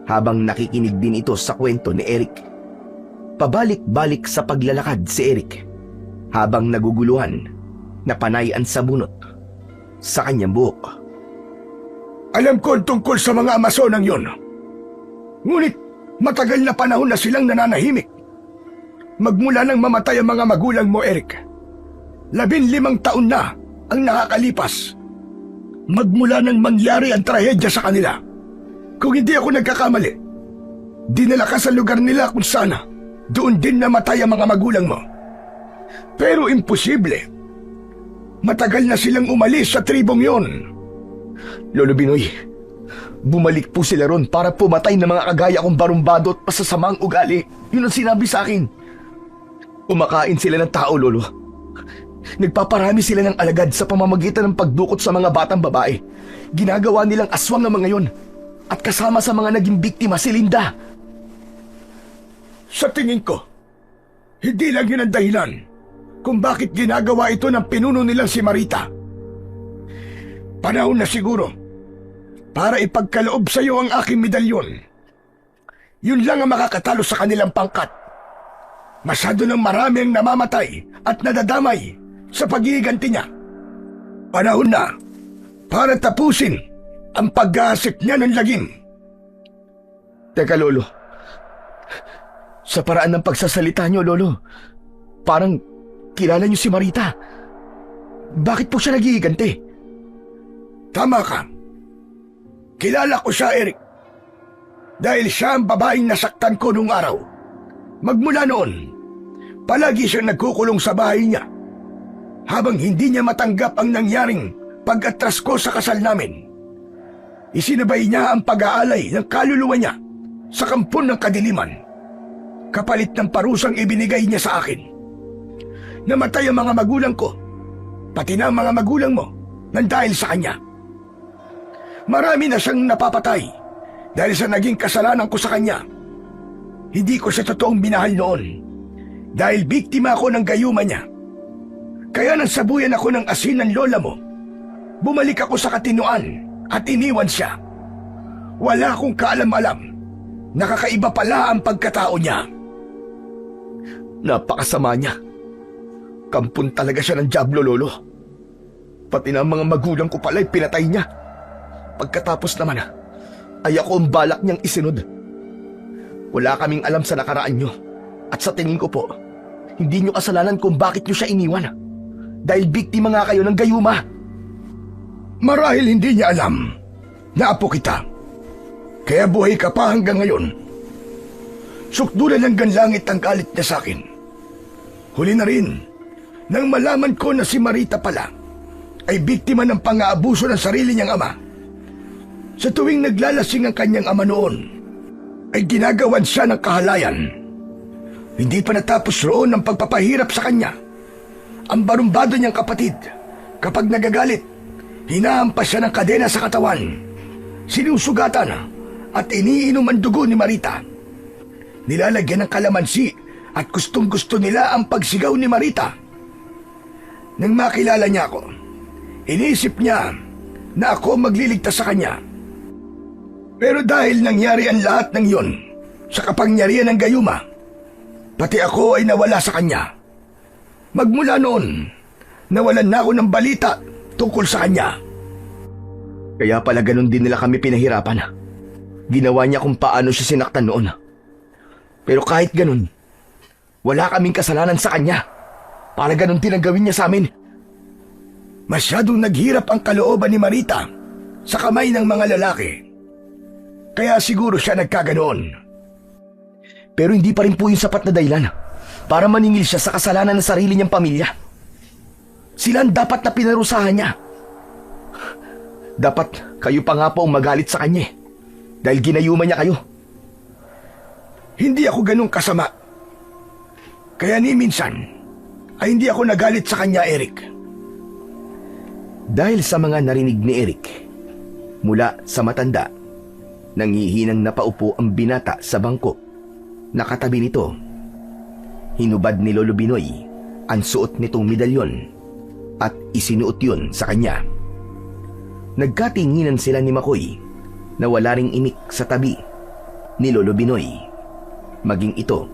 habang nakikinig din ito sa kwento ni Eric. Pabalik-balik sa paglalakad si Eric habang naguguluhan na panay ang sabunot sa kanyang buhok. Alam ko ang tungkol sa mga Amazonang yon. Ngunit matagal na panahon na silang nananahimik. Magmula nang mamatay ang mga magulang mo, Eric. 15 taon na ang nakakalipas. Magmula nang mangyari ang trahedya sa kanila. Kung hindi ako nagkakamali, dinala ka sa lugar nila kung sana doon din namatay ang mga magulang mo. Pero imposible. Matagal na silang umalis sa tribong yon. Lolo Binoy, bumalik po sila ron para pumatay ng mga kagaya kong barumbado at masasamang ugali. Yun ang sinabi sa akin. Umakain sila ng tao, Lolo. Nagpaparami sila ng alagad sa pamamagitan ng pagdukot sa mga batang babae. Ginagawa nilang aswang ang mga yon. At kasama sa mga naging biktima si Linda. Sa tingin ko, hindi lang yun ang dahilan kung bakit ginagawa ito ng pinuno nilang si Marita. Panahon na siguro para ipagkaloob sa iyo ang aking medalyon. Yun lang ang makakatalo sa kanilang pangkat. Masyado ng marami ang namamatay at nadadamay sa paghihiganti niya. Panahon na para tapusin ang pag-aasik niya ng lagim. Teka, Lolo. Sa paraan ng pagsasalita niyo, Lolo, parang kilala niyo si Marita. Bakit po siya naghihiganti? Tama ka. Kilala ko siya, Eric. Dahil siya ang babaeng nasaktan ko nung araw. Magmula noon, palagi siyang nagkukulong sa bahay niya. Habang hindi niya matanggap ang nangyaring pag-atras ko sa kasal namin. Isinabay niya ang pag-aalay ng kaluluwa niya sa kampon ng kadiliman. Kapalit ng parusang ibinigay niya sa akin. Namatay ang mga magulang ko, pati na ang mga magulang mo, nang dahil sa kanya. Marami na siyang napapatay dahil sa naging kasalanan ko sa kanya. Hindi ko siya totoong minahal noon dahil biktima ako ng gayuma niya. Kaya nang sabuyan ako ng asin ng lola mo, bumalik ako sa katinuan at iniwan siya. Wala akong kaalam-alam. Nakakaiba pala ang pagkatao niya. Napakasama niya. Kampon talaga siya ng dyablo, Lolo. Pati na ang mga magulang ko pala'y pinatay niya. Pagkatapos naman, ay ako ang balak niyang isinod. Wala kaming alam sa nakaraan niyo. At sa tingin ko po, hindi niyo kasalanan kung bakit niyo siya iniwan. Dahil biktima nga kayo ng gayuma. Marahil hindi niya alam na apo kita. Kaya buhay ka pa hanggang ngayon. Sukdulan hanggang langit ang galit niya sa akin. Huli na rin, nang malaman ko na si Marita pala ay biktima ng pang-aabuso ng sarili niyang ama. Sa tuwing naglalasing ang kanyang ama noon, ay ginagawan siya ng kahalayan. Hindi pa natapos roon ang pagpapahirap sa kanya. Ang barumbado niyang kapatid, kapag nagagalit, hinahampas siya ng kadena sa katawan. Sinusugatan at iniinom ang dugo ni Marita. Nilalagyan ng kalamansi at gustong-gusto nila ang pagsigaw ni Marita. Nang makilala niya ako, inisip niya na ako magliligtas sa kanya. Pero dahil nangyari ang lahat ng iyon sa kapangyarihan ng gayuma, pati ako ay nawala sa kanya. Magmula noon, nawalan na ako ng balita tungkol sa kanya. Kaya pala ganun din nila kami pinahirapan. Ginawa niya kung paano siya sinaktan noon. Pero kahit ganun, wala kaming kasalanan sa kanya. Para ganun din ang gawin niya sa amin. Masyadong naghirap ang kalooban ni Marita sa kamay ng mga lalaki. Kaya siguro siya nagkaganoon. Pero hindi pa rin po yung sapat na dahilan para maningil siya sa kasalanan ng sarili niyang pamilya. Sila ang dapat na pinarusahan niya. Dapat kayo pa nga po ang magalit sa kanya dahil ginayuman niya kayo. Hindi ako ganun kasama. Kaya ni minsan ay hindi ako nagalit sa kanya, Eric. Dahil sa mga narinig ni Eric, mula sa matanda, nangihinang napaupo ang binata sa bangko. Nakatabi nito. Hinubad ni Lolo Binoy ang suot nitong medalyon at isinuot yun sa kanya. Nagkatinginan sila ni Makoy na wala ring imik sa tabi ni Lolo Binoy. Maging ito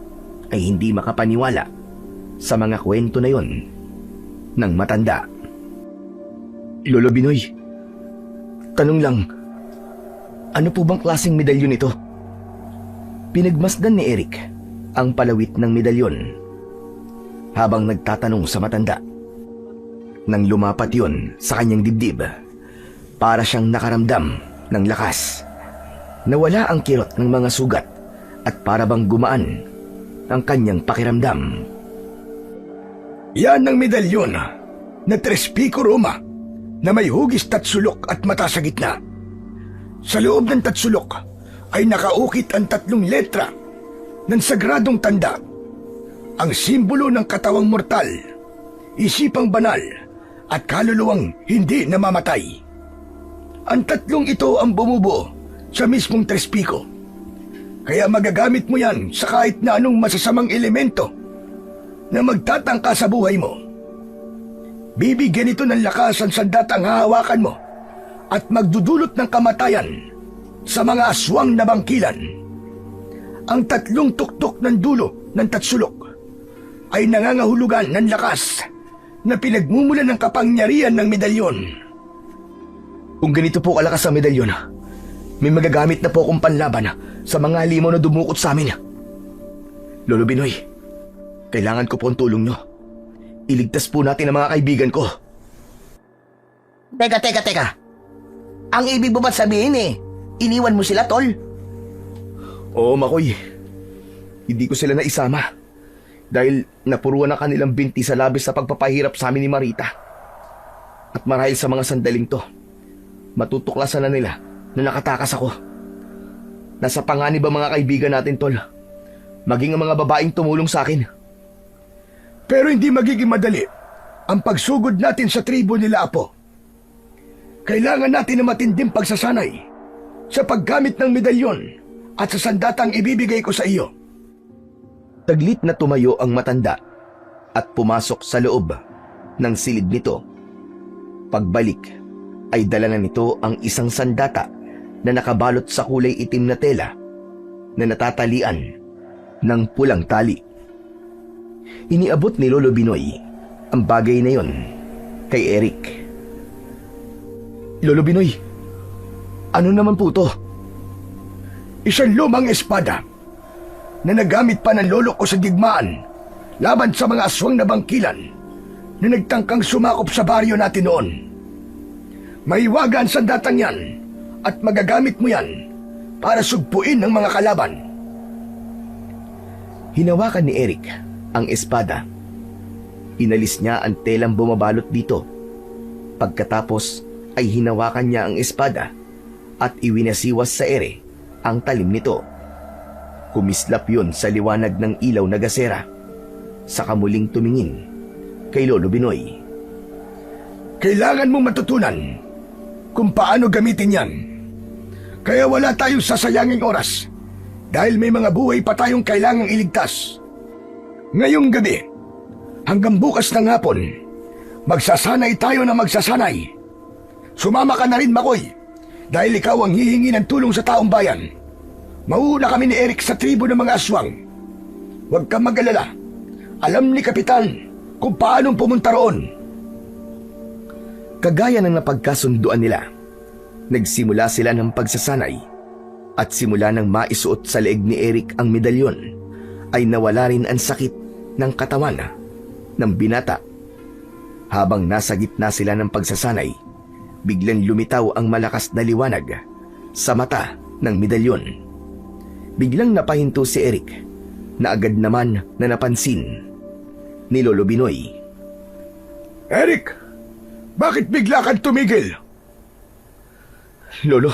ay hindi makapaniwala sa mga kwento na yon ng matanda. Lolo Binoy, tanong lang, ano po bang klaseng medalyon ito? Pinagmasdan ni Eric ang palawit ng medalyon habang nagtatanong sa matanda. Nang lumapat yon sa kanyang dibdib, para siyang nakaramdam ng lakas. Nawala ang kirot ng mga sugat at para bang gumaan ang kanyang pakiramdam. Yan ang medalyon na Tres Pico Roma na may hugis tatsulok at mata sa gitna. Sa loob ng tatsulok ay nakaukit ang 3 letra ng sagradong tanda, ang simbolo ng katawang mortal, isipang banal at kaluluwang hindi namamatay. Ang 3 ito ang bumubuo sa mismong Tres Pico. Kaya magagamit mo yan sa kahit na anong masasamang elemento na magtatangka sa buhay mo. Bibigyan ito ng lakas ang sandatang hahawakan mo at magdudulot ng kamatayan sa mga aswang na bangkilan. Ang 3 tuktok ng dulo ng tatsulok ay nangangahulugan ng lakas na pinagmumulan ng kapangyarihan ng medalyon. Kung ganito po kalakas ang medalyon, may magagamit na po akong panlaban sa mga halimaw na dumukot sa amin. Lolo Binoy, kailangan ko po ang tulong nyo. Iligtas po natin ang mga kaibigan ko. Teka. Ang ibig mo ba sabihin iniwan mo sila, tol? Oo, Makoy. Hindi ko sila naisama dahil napuruan ang kanilang binti sa labis sa pagpapahirap sa amin ni Marita. At marahil sa mga sandaling to, matutuklasan na nila na nakatakas ako. Nasa panganib ang mga kaibigan natin, tol. Maging ang mga babaeng tumulong sa akin. Pero hindi magiging madali ang pagsugod natin sa tribo nila, Apo. Kailangan natin ng matinding pagsasanay sa paggamit ng medalyon at sa sandatang ibibigay ko sa iyo. Taglit na tumayo ang matanda at pumasok sa loob ng silid nito. Pagbalik ay dala na nito ang isang sandata na nakabalot sa kulay itim na tela na natatalian ng pulang tali. Iniabot ni Lolo Binoy ang bagay na yon kay Eric. Lolo Binoy, ano naman po to? Isang lumang espada na nagamit pa ng lolo ko sa digmaan laban sa mga aswang na bangkilan na nagtangkang sumakop sa baryo natin noon. Maiwaga ang sandatang yan at magagamit mo yan para sugpuin ng mga kalaban. Hinawakan ni Eric ang espada. Inalis niya ang telang bumabalot dito. Pagkatapos ay hinawakan niya ang espada at iwinasiwas sa ere ang talim nito. Kumislap yun sa liwanag ng ilaw na gasera. Saka muling tumingin kay Lolo Binoy. Kailangan mong matutunan kung paano gamitin yan. Kaya wala tayong sasayanging oras dahil may mga buhay pa tayong kailangang iligtas. Ngayong gabi, hanggang bukas ng hapon, magsasanay tayo na magsasanay. Sumama ka na rin, Makoy, dahil ikaw ang hihingi ng tulong sa taong bayan. Mauuna kami ni Eric sa tribo ng mga aswang. Huwag kang mag-alala. Alam ni Kapitan kung paanong pumunta roon. Kagaya ng napagkasunduan nila, nagsimula sila ng pagsasanay at simula ng maisuot sa leeg ni Eric ang medalyon, ay nawala rin ang sakit ng katawan ng binata. Habang nasa gitna sila ng pagsasanay, biglang lumitaw ang malakas na liwanag sa mata ng medalyon. Biglang napahinto si Eric na agad naman na napansin ni Lolo Binoy. Eric, bakit bigla kang tumigil? Lolo,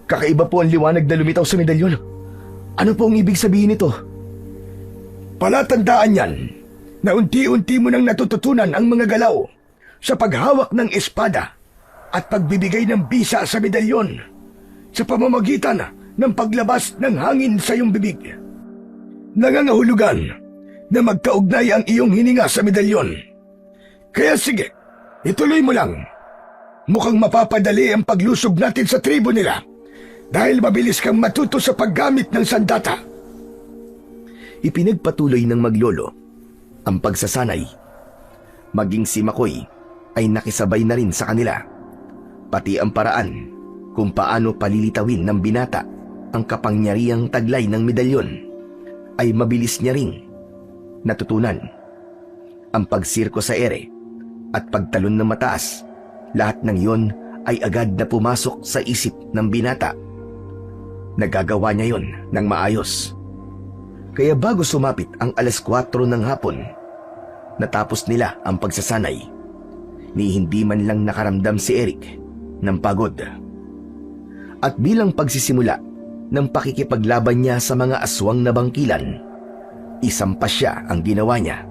kakaiba po ang liwanag na lumitaw sa medalyon. Ano po ang ibig sabihin nito? Palatandaan yan na unti-unti mo nang natututunan ang mga galaw sa paghawak ng espada at pagbibigay ng bisa sa medalyon sa pamamagitan ng paglabas ng hangin sa iyong bibig. Nangangahulugan na magkaugnay ang iyong hininga sa medalyon. Kaya sige, ituloy mo lang. Mukhang mapapadali ang paglusog natin sa tribo nila dahil mabilis kang matuto sa paggamit ng sandata. Ipinagpatuloy ng maglolo ang pagsasanay. Maging si Makoy ay nakisabay na rin sa kanila. Pati ang paraan kung paano palilitawin ng binata ang kapangyarihang taglay ng medalyon ay mabilis niya ring natutunan. Ang pagsirko sa ere at pagtalon ng mataas, lahat ng iyon ay agad na pumasok sa isip ng binata. Nagagawa niya yon ng maayos. Kaya bago sumapit ang 4:00 ng hapon, natapos nila ang pagsasanay. Ni hindi man lang nakaramdam si Eric ng pagod. At bilang pagsisimula ng pakikipaglaban niya sa mga aswang na bangkilan, isang pasya ang ginawa niya.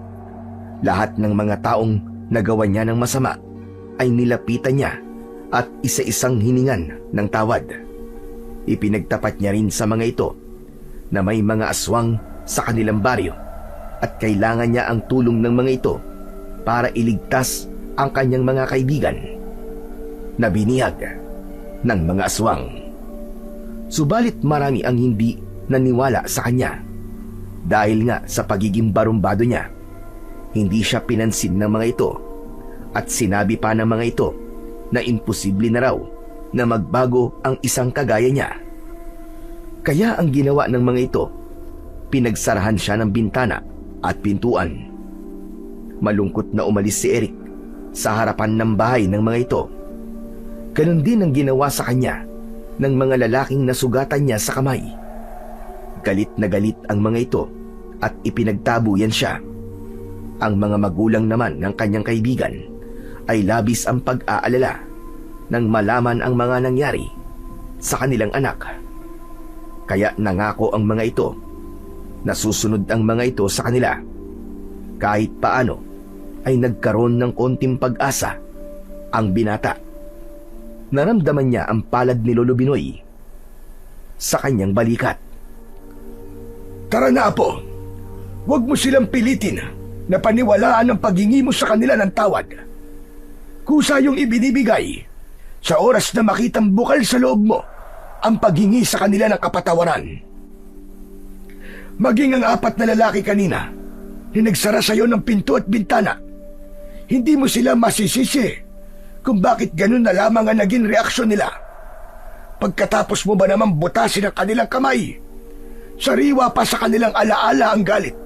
Lahat ng mga taong nagawa niya ng masama ay nilapitan niya at isa-isang hiningan ng tawad. Ipinagtapat niya rin sa mga ito na may mga aswang sa kanilang baryo at kailangan niya ang tulong ng mga ito para iligtas ang kanyang mga kaibigan na binihag ng mga aswang. Subalit marami ang hindi naniwala sa kanya dahil nga sa pagiging barumbado niya. Hindi siya pinansin ng mga ito at sinabi pa ng mga ito na imposible na raw na magbago ang isang kagaya niya. Kaya ang ginawa ng mga ito, pinagsarahan siya ng bintana at pintuan. Malungkot na umalis si Eric sa harapan ng bahay ng mga ito. Ganon din ang ginawa sa kanya ng mga lalaking nasugatan niya sa kamay. Galit na galit ang mga ito at ipinagtabuyan siya. Ang mga magulang naman ng kanyang kaibigan ay labis ang pag-aalala nang malaman ang mga nangyari sa kanilang anak. Kaya nangako ang mga ito na susunod ang mga ito sa kanila. Kahit paano ay nagkaroon ng konting pag-asa ang binata. Naramdaman niya ang palad ni Lolo Binoy sa kanyang balikat. Tara na, Apo. Huwag mo silang pilitin na paniwalaan ang paghingi mo sa kanila ng tawad. Kusa yung ibinibigay sa oras na makitang bukal sa loob mo ang paghingi sa kanila ng kapatawaran. Maging ang 4 na lalaki kanina na nagsara sa iyo ng pinto at bintana, hindi mo sila masisisi kung bakit ganun na lamang ang naging reaksyon nila. Pagkatapos mo ba naman butasin ang kanilang kamay, sariwa pa sa kanilang alaala ang galit.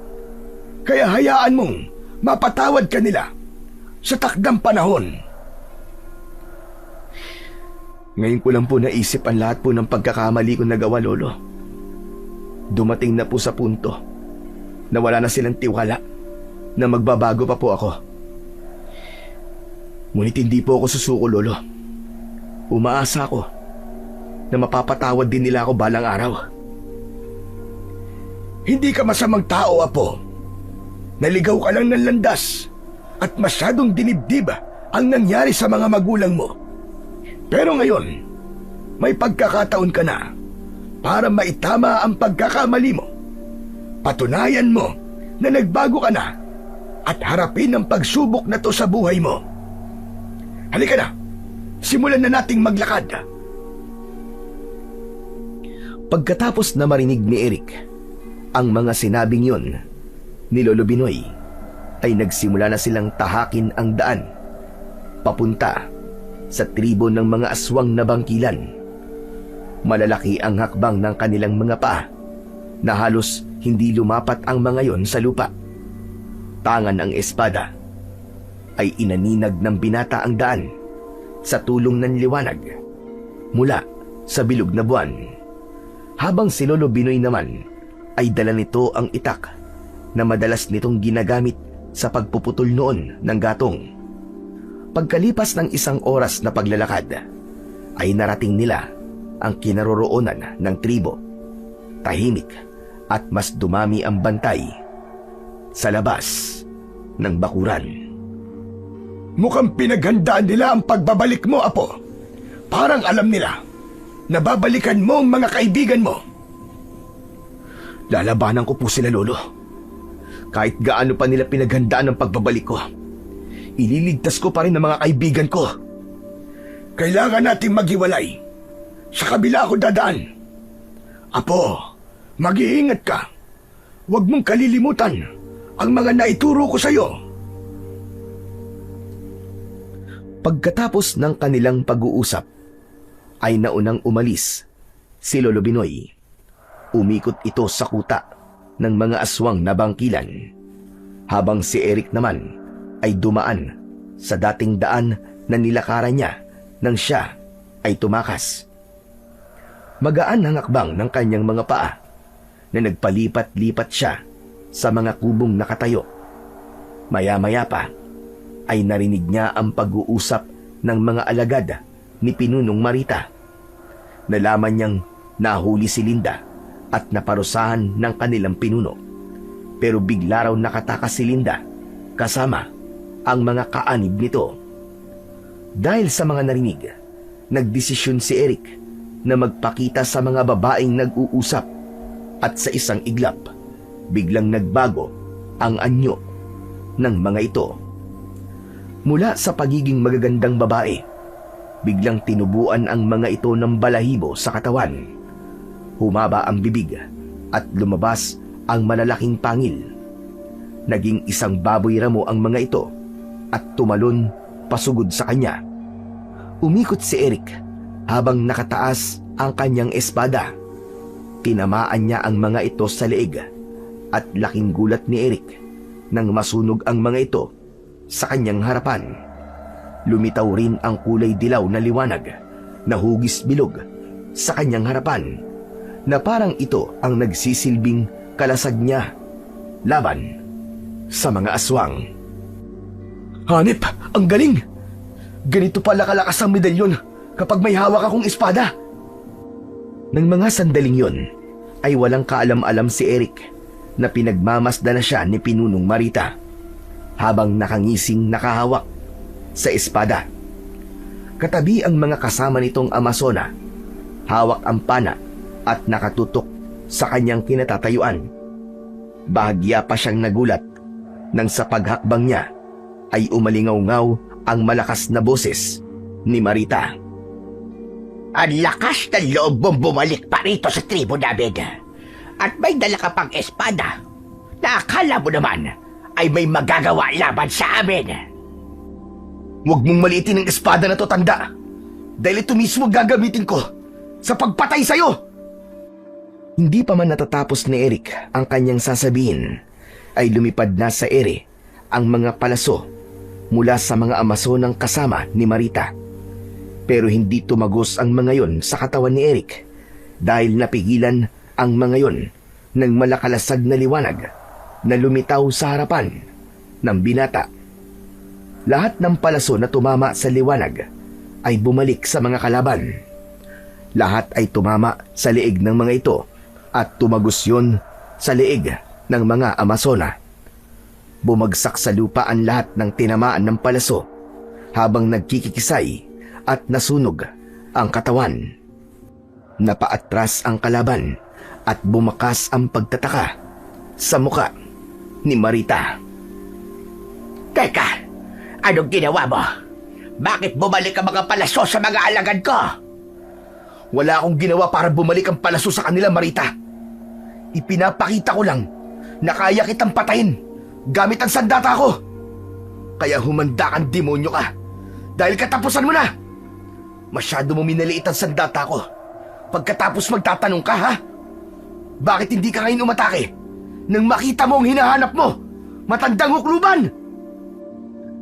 Kaya hayaan mong mapatawad ka nila sa takdang panahon. Ngayon ko lang po naisip ang lahat po ng pagkakamali kong nagawa, Lolo. Dumating na po sa punto na wala na silang tiwala na magbabago pa po ako. Ngunit hindi po ako susuko, Lolo. Umaasa ako na mapapatawad din nila ako balang araw. Hindi ka masamang tao, Apo. Naligaw ka lang ng landas at masyadong dinibdib ang nangyari sa mga magulang mo. Pero ngayon, may pagkakataon ka na para maitama ang pagkakamali mo. Patunayan mo na nagbago ka na at harapin ang pagsubok na to sa buhay mo. Halika na, simulan na nating maglakad. Pagkatapos na marinig ni Eric ang mga sinabing yon ni Lolo Binoy, ay nagsimula na silang tahakin ang daan papunta sa tribo ng mga aswang na bangkilan. Malalaki ang hakbang ng kanilang mga paa na halos hindi lumapat ang mga yon sa lupa. Tangan ang espada ay inaninag ng binata ang daan sa tulong ng liwanag mula sa bilog na buwan. Habang si Lolo Binoy naman ay dala nito ang itak na madalas nitong ginagamit sa pagpuputol noon ng gatong. Pagkalipas ng 1 oras na paglalakad, ay narating nila ang kinaroroonan ng tribo. Tahimik at mas dumami ang bantay sa labas ng bakuran. Mukhang pinaghandaan nila ang pagbabalik mo, Apo. Parang alam nila na babalikan mo ang mga kaibigan mo. Lalabanan ko po sila, Lolo. Kahit gaano pa nila pinaghandaan ang pagbabalik ko, ililigtas ko pa rin ang mga kaibigan ko. Kailangan nating maghiwalay. Sa kabila ako dadaan. Apo, mag-iingat ka. Huwag mong kalilimutan ang mga naituro ko sa'yo. Pagkatapos ng kanilang pag-uusap, ay naunang umalis si Lolo Binoy. Umikot ito sa kuta ng mga aswang na bangkilan, habang si Eric naman ay dumaan sa dating daan na nilakaran niya nang siya ay tumakas. Magaan ang hakbang ng kanyang mga paa na nagpalipat-lipat siya sa mga kubong nakatayo. Maya-maya pa ay narinig niya ang pag-uusap ng mga alagad ni Pinunong Marita. Nalaman niyang nahuli si Linda at naparusahan ng kanilang pinuno. Pero bigla raw nakatakas si Linda kasama ang mga kaanib nito. Dahil sa mga narinig, nagdesisyon si Eric na magpakita sa mga babaeng nag-uusap, at sa isang iglap, biglang nagbago ang anyo ng mga ito. Mula sa pagiging magagandang babae, biglang tinubuan ang mga ito ng balahibo sa katawan. Humaba ang bibig at lumabas ang malalaking pangil. Naging isang baboy ramo ang mga ito at tumalon pasugod sa kanya. Umikot si Eric habang nakataas ang kanyang espada. Tinamaan niya ang mga ito sa leeg at laking gulat ni Eric nang masunog ang mga ito sa kanyang harapan. Lumitaw rin ang kulay dilaw na liwanag na hugis bilog sa kanyang harapan, na parang ito ang nagsisilbing kalasag niya laban sa mga aswang. Hanip, ang galing! Ganito pala kalakas ang medalyon kapag may hawak akong espada. Nang mga sandaling yon, ay walang kaalam-alam si Eric na pinagmamasdan na siya ni Pinunong Marita habang nakangising nakahawak sa espada. Katabi ang mga kasama nitong Amazona, hawak ang pana at nakatutok sa kanyang kinatatayuan. Bahagya pa siyang nagulat nang sa paghakbang niya ay umalingaw-ngaw ang malakas na boses ni Marita. Ang lakas ng loob mong bumalik pa rito sa tribo namin. At may dala ka pang espada na akala mo naman ay may magagawa laban sa amin. Huwag mong maliitin ang espada na to, tanda. Dahil ito mismo gagamitin ko sa pagpatay sa'yo. Hindi pa man natatapos ni Eric ang kanyang sasabihin, ay lumipad na sa ere ang mga palaso mula sa mga Amazonang kasama ni Marita. Pero hindi tumagos ang mga yon sa katawan ni Eric dahil napigilan ang mga yon ng malakalasag na liwanag na lumitaw sa harapan ng binata. Lahat ng palaso na tumama sa liwanag ay bumalik sa mga kalaban. Lahat ay tumama sa leeg ng mga ito at tumagos yon sa leeg ng mga Amazona. Bumagsak sa lupa ang lahat ng tinamaan ng palaso habang nagkikikisay at nasunog ang katawan. Napaatras ang kalaban at bumakas ang pagtataka sa muka ni Marita. Teka, anong ginawa mo? Bakit bumalik ang mga palaso sa mga alagad ko? Wala akong ginawa para bumalik ang palaso sa kanila, Marita. Ipinapakita ko lang na kaya kitang patayin gamit ang sandata ko. Kaya humanda kang demonyo ka dahil katapusan mo na. Masyado mo minaliit ang sandata ko. Pagkatapos magtatanong ka, ha? Bakit hindi ka ngayon umatake nang makita mo ang hinahanap mo? Matandang hukluban!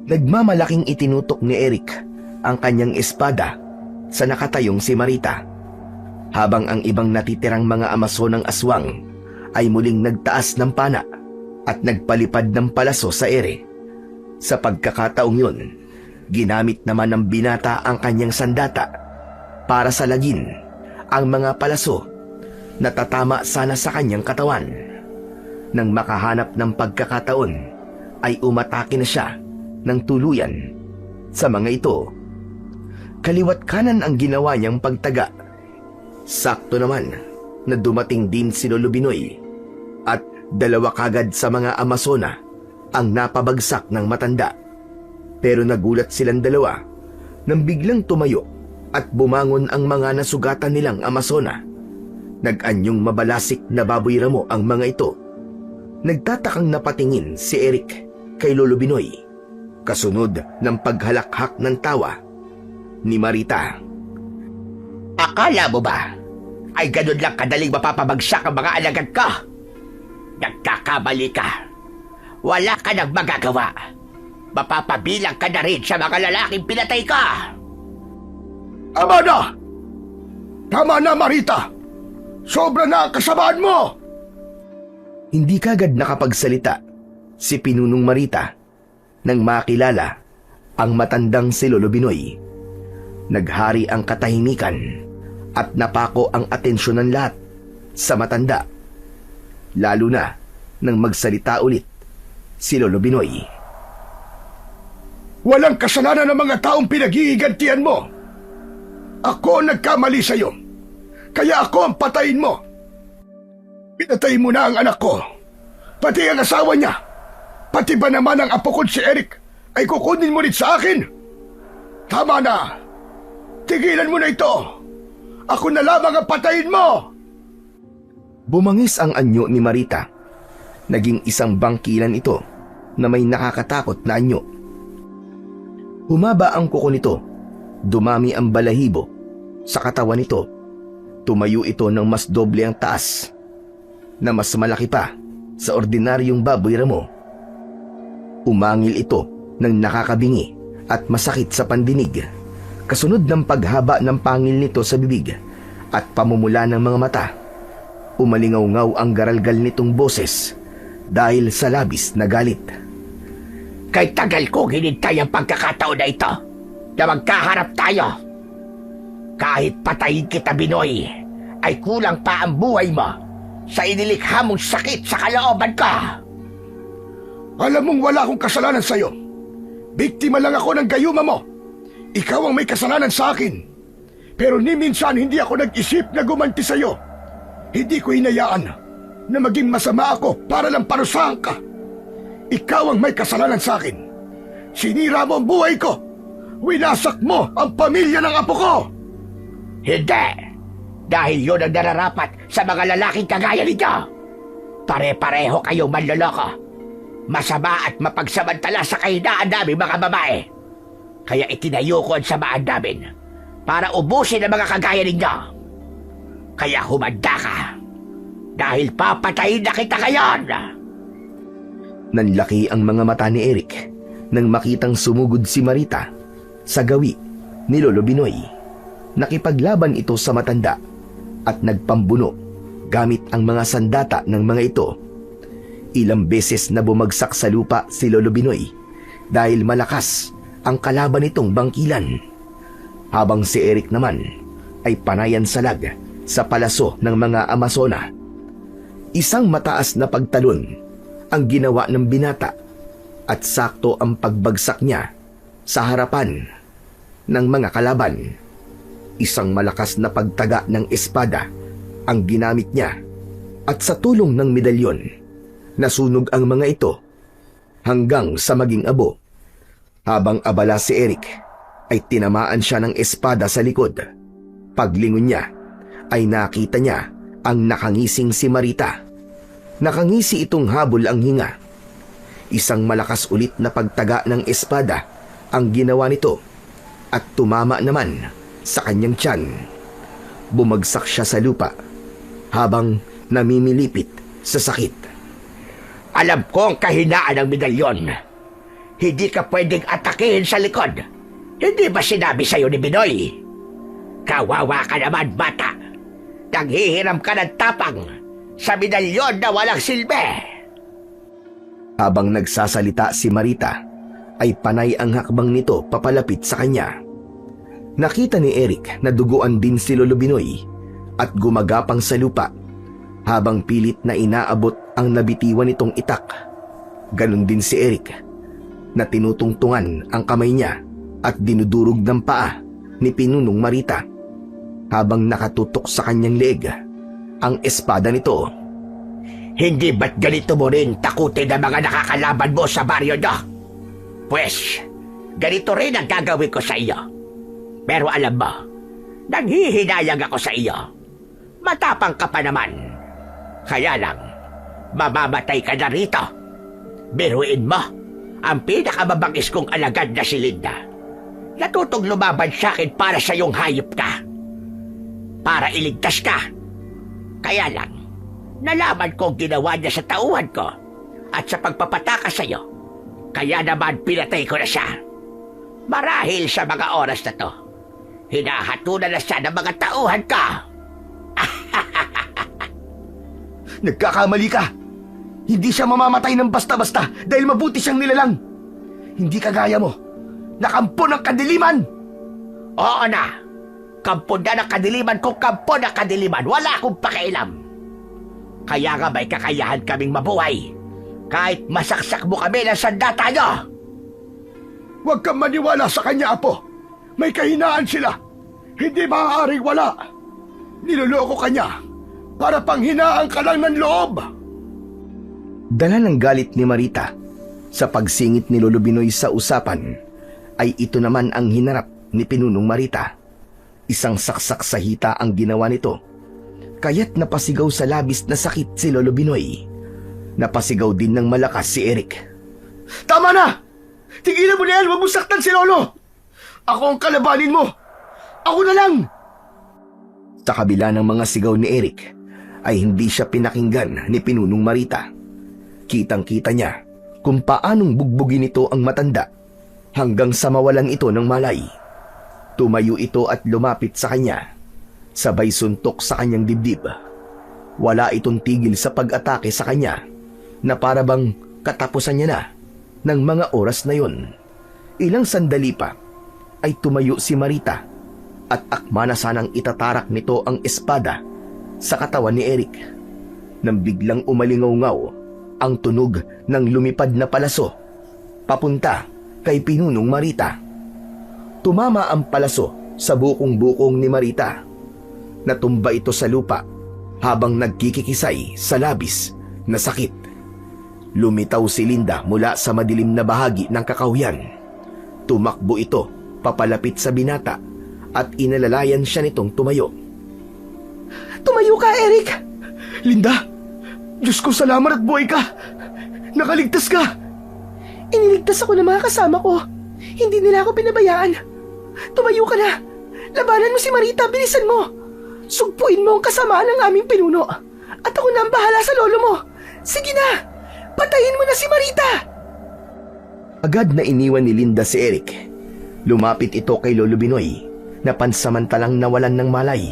Nagmamalaking itinutok ni Eric ang kanyang espada sa nakatayong si Marita, habang ang ibang natitirang mga Amazonang aswang ay muling nagtaas ng pana at nagpalipad ng palaso sa ere. Sa pagkakataong yun, ginamit naman ng binata ang kanyang sandata para salagin ang mga palaso na tatama sana sa kanyang katawan. Nang makahanap ng pagkakataon, ay umatake na siya ng tuluyan sa mga ito. Kaliwat kanan ang ginawa niyang pagtaga. Sakto naman na dumating din si Lolo Binoy at dalawa kagad sa mga Amazona ang napabagsak ng matanda. Pero nagulat silang dalawa nang biglang tumayo at bumangon ang mga nasugatan nilang Amazona. Nag-anyong mabalasik na baboy ramo ang mga ito. Nagtatakang napatingin si Eric kay Lolo Binoy, kasunod ng paghalakhak ng tawa ni Marita. Akala mo ba ay ganun lang kadaling mapapabagsak ang mga alagad ka? Nagkakamali ka. Wala ka nang magagawa. Mapapabilang ka na rin sa mga lalaking pinatay ka. Tama na! Tama na, Marita! Sobra na ang kasamaan mo! Hindi kagad nakapagsalita si Pinunong Marita nang makilala ang matandang si Lolo Binoy. Naghari ang katahimikan at napako ang atensyon ng lahat sa matanda. Lalo na nang magsalita ulit si Lolo Binoy. Walang kasalanan ng mga taong pinag-iigantihan mo. Ako ang nagkamali sa'yo. Kaya ako ang patayin mo. Pinatay mo na ang anak ko. Pati ang asawa niya. Pati ba naman ang apo ko si Eric ay kukunin mo rin sa akin? Tama na. Tigilan mo na ito. Ako na lamang ang patayin mo. Bumangis ang anyo ni Marita. Naging isang bangkilan ito na may nakakatakot na anyo. Humaba ang kuko nito. Dumami ang balahibo sa katawan nito. Tumayo ito ng mas doble ang taas, na mas malaki pa sa ordinaryong baboy ramo. Umangil ito ng nakakabingi at masakit sa pandinig, kasunod ng paghaba ng pangil nito sa bibig at pamumula ng mga mata. Umalingaw-ngaw ang garalgal nitong boses dahil sa labis na galit. Kay tagal ko hinintay ang pagkakataon na ito na magkaharap tayo. Kahit patayin kita, Binoy, ay kulang pa ang buhay mo sa inilikha mong sakit sa kalooban ka. Alam mong wala akong kasalanan sa'yo. Biktima lang ako ng gayuma mo. Ikaw ang may kasalanan sa akin. Pero ni minsan hindi ako nag-isip na gumanti sa'yo. Hindi ko hinayaan na maging masama ako para lang parusahan ka. Ikaw ang may kasalanan sa akin. Sinira mo ang buhay ko. Winasak mo ang pamilya ng apo ko. Hindi. Dahil yun ang nararapat sa mga lalaking kagaya ninyo. Pare-pareho kayong manloloko. Masama at mapagsamantala sa kahinaan namin mga babae. Kaya itinayo ko ang samaan namin para ubusin ang mga kagaya ninyo. Kaya humanda ka. Dahil papatayin na kita ngayon. Nanlaki ang mga mata ni Eric nang makitang sumugod si Marita sa gawi ni Lolo Binoy. Nakipaglaban ito sa matanda at nagpambuno gamit ang mga sandata ng mga ito. Ilang beses na bumagsak sa lupa si Lolo Binoy dahil malakas ang kalaban nitong bangkilan. Habang si Eric naman ay panayan salag sa palaso ng mga Amazona. Isang mataas na pagtalon ang ginawa ng binata at sakto ang pagbagsak niya sa harapan ng mga kalaban. Isang malakas na pagtaga ng espada ang ginamit niya at sa tulong ng medalyon, nasunog ang mga ito hanggang sa maging abo. Habang abala si Eric, ay tinamaan siya ng espada sa likod. Paglingon niya, ay nakita niya ang nakangising si Marita. Nakangisi itong habol ang hinga. Isang malakas ulit na pagtaga ng espada ang ginawa nito at tumama naman sa kanyang tiyan. Bumagsak siya sa lupa habang namimilipit sa sakit. Alam ko ang kahinaan ng medalyon. Hindi ka pwedeng atakihin sa likod. Hindi ba sinabi sa'yo ni Binoy? Kawawa ka naman, bata. Nanghihiram ka ng tapang sa medalyon na walang silbi. Habang nagsasalita si Marita, ay panay ang hakbang nito papalapit sa kanya. Nakita ni Eric na duguan din si Lolo Binoy at gumagapang sa lupa habang pilit na inaabot ang nabitiwan nitong itak. Ganon din si Eric na tinutungtungan ang kamay niya at dinudurog ng paa ni Pinunong Marita habang nakatutok sa kanyang leeg ang espada nito. Hindi ba't ganito mo rin takutin ang mga nakakalaban mo sa baryo nyo? Pwes, ganito rin ang gagawin ko sa iyo. Pero alam mo, nanghihinayang ako sa iyo. Matapang ka pa naman. Kaya lang, mamamatay ka na rito. Biruin mo, ang pinakamabangis kong alagad na si Linda. Natutong lumaban sa akin para sa iyong hayop ka. Para iligtas ka. Kaya lang, nalaman ko ang ginawa niya sa tauhan ko at sa pagpapataka sa iyo. Kaya naman pinatay ko na siya. Marahil sa mga oras na to, hinahatulan na siya ng mga tauhan ka. Nagkakamali ka. Hindi siya mamamatay ng basta-basta dahil mabuti siyang nilalang. Hindi kagaya mo. Nakampo ng kadiliman. Oo na. Kampo na ng kadiliman kung kampo ng kadiliman. Wala akong pakialam. Kaya nga may kakayahan kaming mabuhay. Kahit masaksak mo kami ng sandata nyo. Huwag kang maniwala sa kanya, Apo. May kahinaan sila. Hindi maaaring wala. Niloloko ka niya para panghinaan ka lang ng loob. Dala ng galit ni Marita sa pagsingit ni Lolo Binoy sa usapan, ay ito naman ang hinarap ni Pinunong Marita. Isang saksak sa hita ang ginawa nito. Kaya't napasigaw sa labis na sakit si Lolo Binoy. Napasigaw din ng malakas si Eric. Tama na! Tigilan mo na yan! Huwag mo saktan si Lolo! Ako ang kalabanin mo! Ako na lang! Sa kabila ng mga sigaw ni Eric, ay hindi siya pinakinggan ni Pinunong Marita. Kitang-kita niya kung paanong bugbugin ito ang matanda hanggang sa mawalan ito ng malay. Tumayo ito at lumapit sa kanya. Sabay suntok sa kanyang dibdib. Wala itong tigil sa pag-atake sa kanya na para bang katapusan niya na ng mga oras na yon. Ilang sandali pa ay tumayo si Marita at akma na sanang itatarak nito ang espada sa katawan ni Eric nang biglang umalingaw-ngaw ang tunog ng lumipad na palaso papunta kay Pinunong Marita. Tumama ang palaso sa bukong-bukong ni Marita. Natumba ito sa lupa habang nagkikikisay sa labis na sakit. Lumitaw si Linda mula sa madilim na bahagi ng kakahuyan. Tumakbo ito papalapit sa binata at inalalayan siya nitong tumayo. Tumayo ka, Eric! Linda! Diyos ko, salamat at buhay ka! Nakaligtas ka! Iniligtas ako ng mga kasama ko. Hindi nila ako pinabayaan. Tumayo ka na! Labanan mo si Marita, bilisan mo! Sugpuin mo ang kasamaan ng aming pinuno. At ako na ang bahala sa lolo mo. Sige na! Patayin mo na si Marita! Agad na iniwan ni Linda si Eric. Lumapit ito kay Lolo Binoy na pansamantalang nawalan ng malay.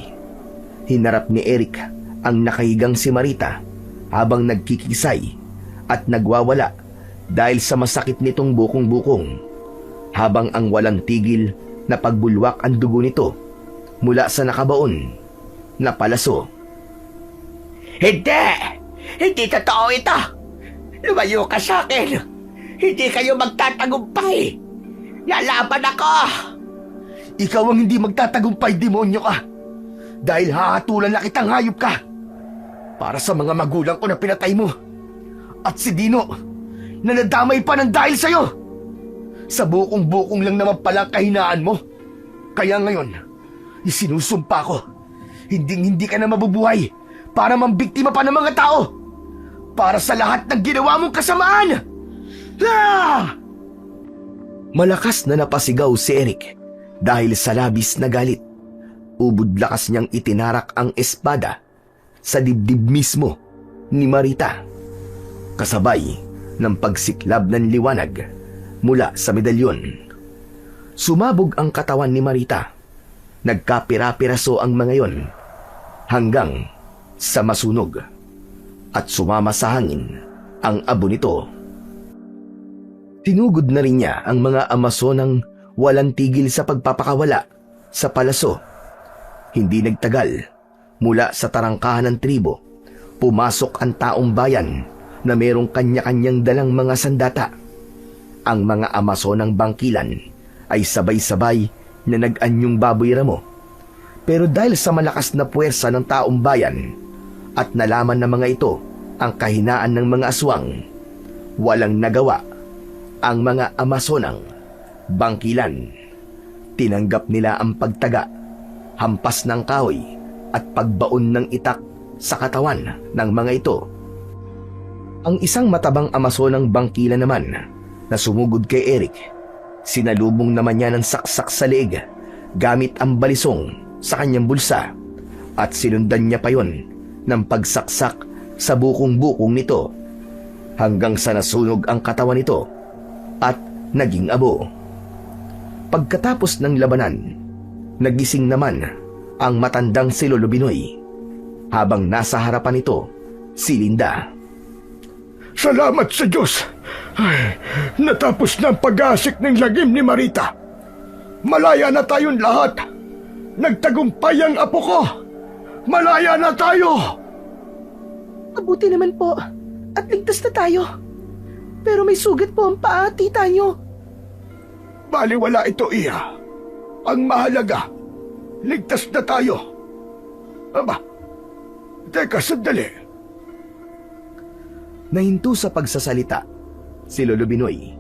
Hinarap ni Eric ang nakahigang si Marita habang nagkikisay at nagwawala dahil sa masakit nitong bukong-bukong, habang ang walang tigil na pagbulwak ang dugo nito mula sa nakabaon na palaso. Hindi! Hindi totoo ito! Lumayo ka sa akin! Hindi kayo magtatagumpay! Lalaban ako! Ikaw ang hindi magtatagumpay, demonyo ka! Dahil hahatulan na kitang hayop ka! Para sa mga magulang ko na pinatay mo! At si Dino, na nadamay pa ng dahil sa'yo! Sa bukong-bukong lang naman pala kahinaan mo. Kaya ngayon, isinusumpa ko, hindi ka na mabubuhay para mambiktima pa ng mga tao! Para sa lahat ng ginawa mong kasamaan! Ah! Malakas na napasigaw si Eric dahil sa labis na galit. Ubod lakas niyang itinarak ang espada sa dibdib mismo ni Marita, kasabay ng pagsiklab ng liwanag mula sa medalyon. Sumabog ang katawan ni Marita. Nagkapira-piraso ang mga yon hanggang sa masunog at sumama sa hangin ang abo nito. Tinugod na rin niya ang mga Amazonang walang tigil sa pagpapakawala sa palaso. Hindi nagtagal, mula sa tarangkahan ng tribo, pumasok ang taong bayan na merong kanya-kanyang dalang mga sandata. Ang mga Amazonang bangkilan ay sabay-sabay na nag-anyong baboy ramo. Pero dahil sa malakas na puwersa ng taong bayan at nalaman ng mga ito ang kahinaan ng mga aswang, walang nagawa ang mga Amazonang bangkilan. Tinanggap nila ang pagtaga, hampas ng kahoy at pagbaon ng itak sa katawan ng mga ito. Ang isang matabang Amazonang bangkila naman na sumugod kay Eric, sinalubong naman niya ng saksak sa leeg gamit ang balisong sa kanyang bulsa at sinundan niya pa yon ng pagsaksak sa bukong-bukong nito hanggang sa nasunog ang katawan nito at naging abo. Pagkatapos ng labanan, nagising naman ang matandang si Lolo Binoy habang nasa harapan nito si Linda. Salamat sa Diyos! Ay, natapos na ang pag-aasik ng lagim ni Marita. Malaya na tayong lahat. Nagtagumpay ang apo ko. Malaya na tayo! Mabuti naman po at ligtas na tayo. Pero may sugat po ang paa, tita nyo. Baliwala ito, Iya. Ang mahalaga, ligtas na tayo. Aba, teka sandali. Nahinto sa pagsasalita si Lolo Binoy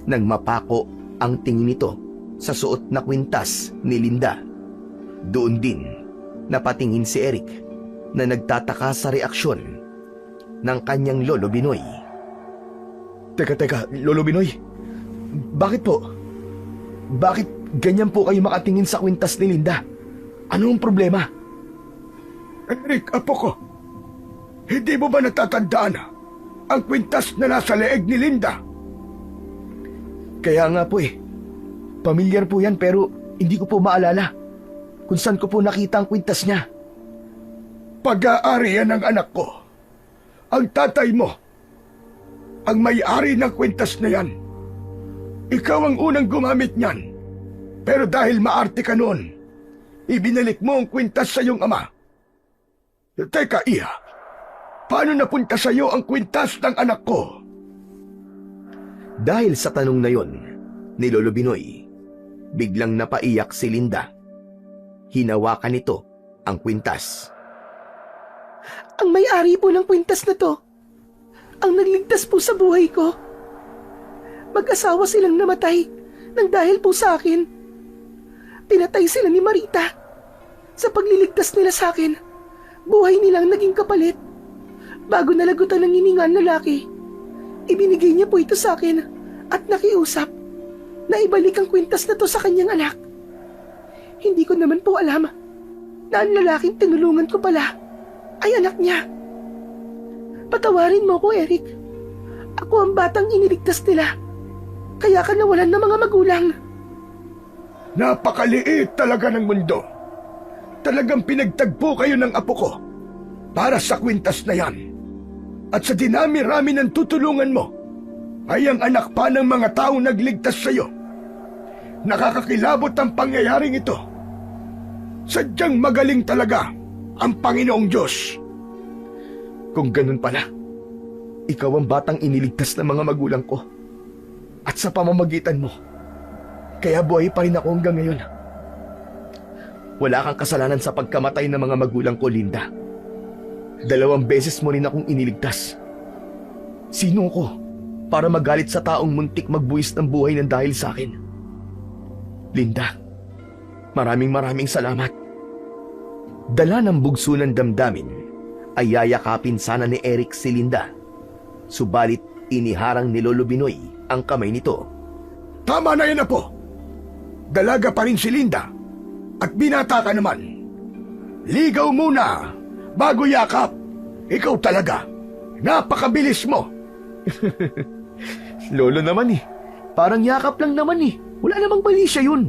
nang mapako ang tingin nito sa suot na kwintas ni Linda. Doon din napatingin si Eric na nagtataka sa reaksyon ng kanyang Lolo Binoy. Teka, Lolo Binoy. Bakit po? Bakit ganyan po kayo makatingin sa kwintas ni Linda? Ano ang problema? Eric, apo ko, hindi mo ba natatandaan ang kwintas na nasa leeg ni Linda? Kaya nga po Pamilyar po yan pero hindi ko po maalala kung saan ko po nakita ang kwintas niya. Pag-aari yan ng anak ko. Ang tatay mo, ang may-ari ng kwintas na yan. Ikaw ang unang gumamit niyan. Pero dahil maarte ka noon, ibinalik mo ang kwintas sa iyong ama. Teka, Iya, paano napunta sa iyo ang kwintas ng anak ko? Dahil sa tanong na yon ni Lolo Binoy, biglang napaiyak si Linda. Hinawakan nito ang kwintas. Ang may-ari po ng kwintas na to, ang nagligtas po sa buhay ko. Mag-asawa silang namatay nang dahil po sa akin. Pinatay sila ni Marita. Sa pagliligtas nila sa akin, buhay nilang naging kapalit. Bago nalagutan ng hininga ng lalaki, ibinigay niya po ito sa akin at nakiusap na ibalik ang kwintas na to sa kanyang anak. Hindi ko naman po alam na ang lalaking tinulungan ko pala ay anak niya. Patawarin mo ko, Eric. Ako ang batang iniligtas nila. Kaya ka nawalan ng mga magulang. Napakaliit talaga ng mundo. Talagang pinagtagpo kayo ng apo ko para sa kwintas na yan. At sa dinami-rami ng tutulungan mo, ay ang anak pa ng mga taong nagligtas sa iyo. Nakakakilabot ang pangyayaring ito. Sadyang magaling talaga ang Panginoong Diyos. Kung ganun pala, ikaw ang batang iniligtas ng mga magulang ko. At sa pamamagitan mo, kaya buhay pa rin ako hanggang ngayon. Wala kang kasalanan sa pagkamatay ng mga magulang ko, Linda. 2 beses mo rin akong iniligtas. Sino ko para magalit sa taong muntik magbuwis ng buhay ng dahil sa akin? Linda, maraming salamat. Dala ng bugso ng damdamin ay yayakapin sana ni Eric si Linda. Subalit iniharang ni Lolo Binoy ang kamay nito. Tama na yan, apo. Dalaga pa rin si Linda at binata ka naman. Ligaw muna bago yakap. Ikaw talaga. Napakabilis mo. Lolo naman Parang yakap lang naman Wala namang mali siya yun.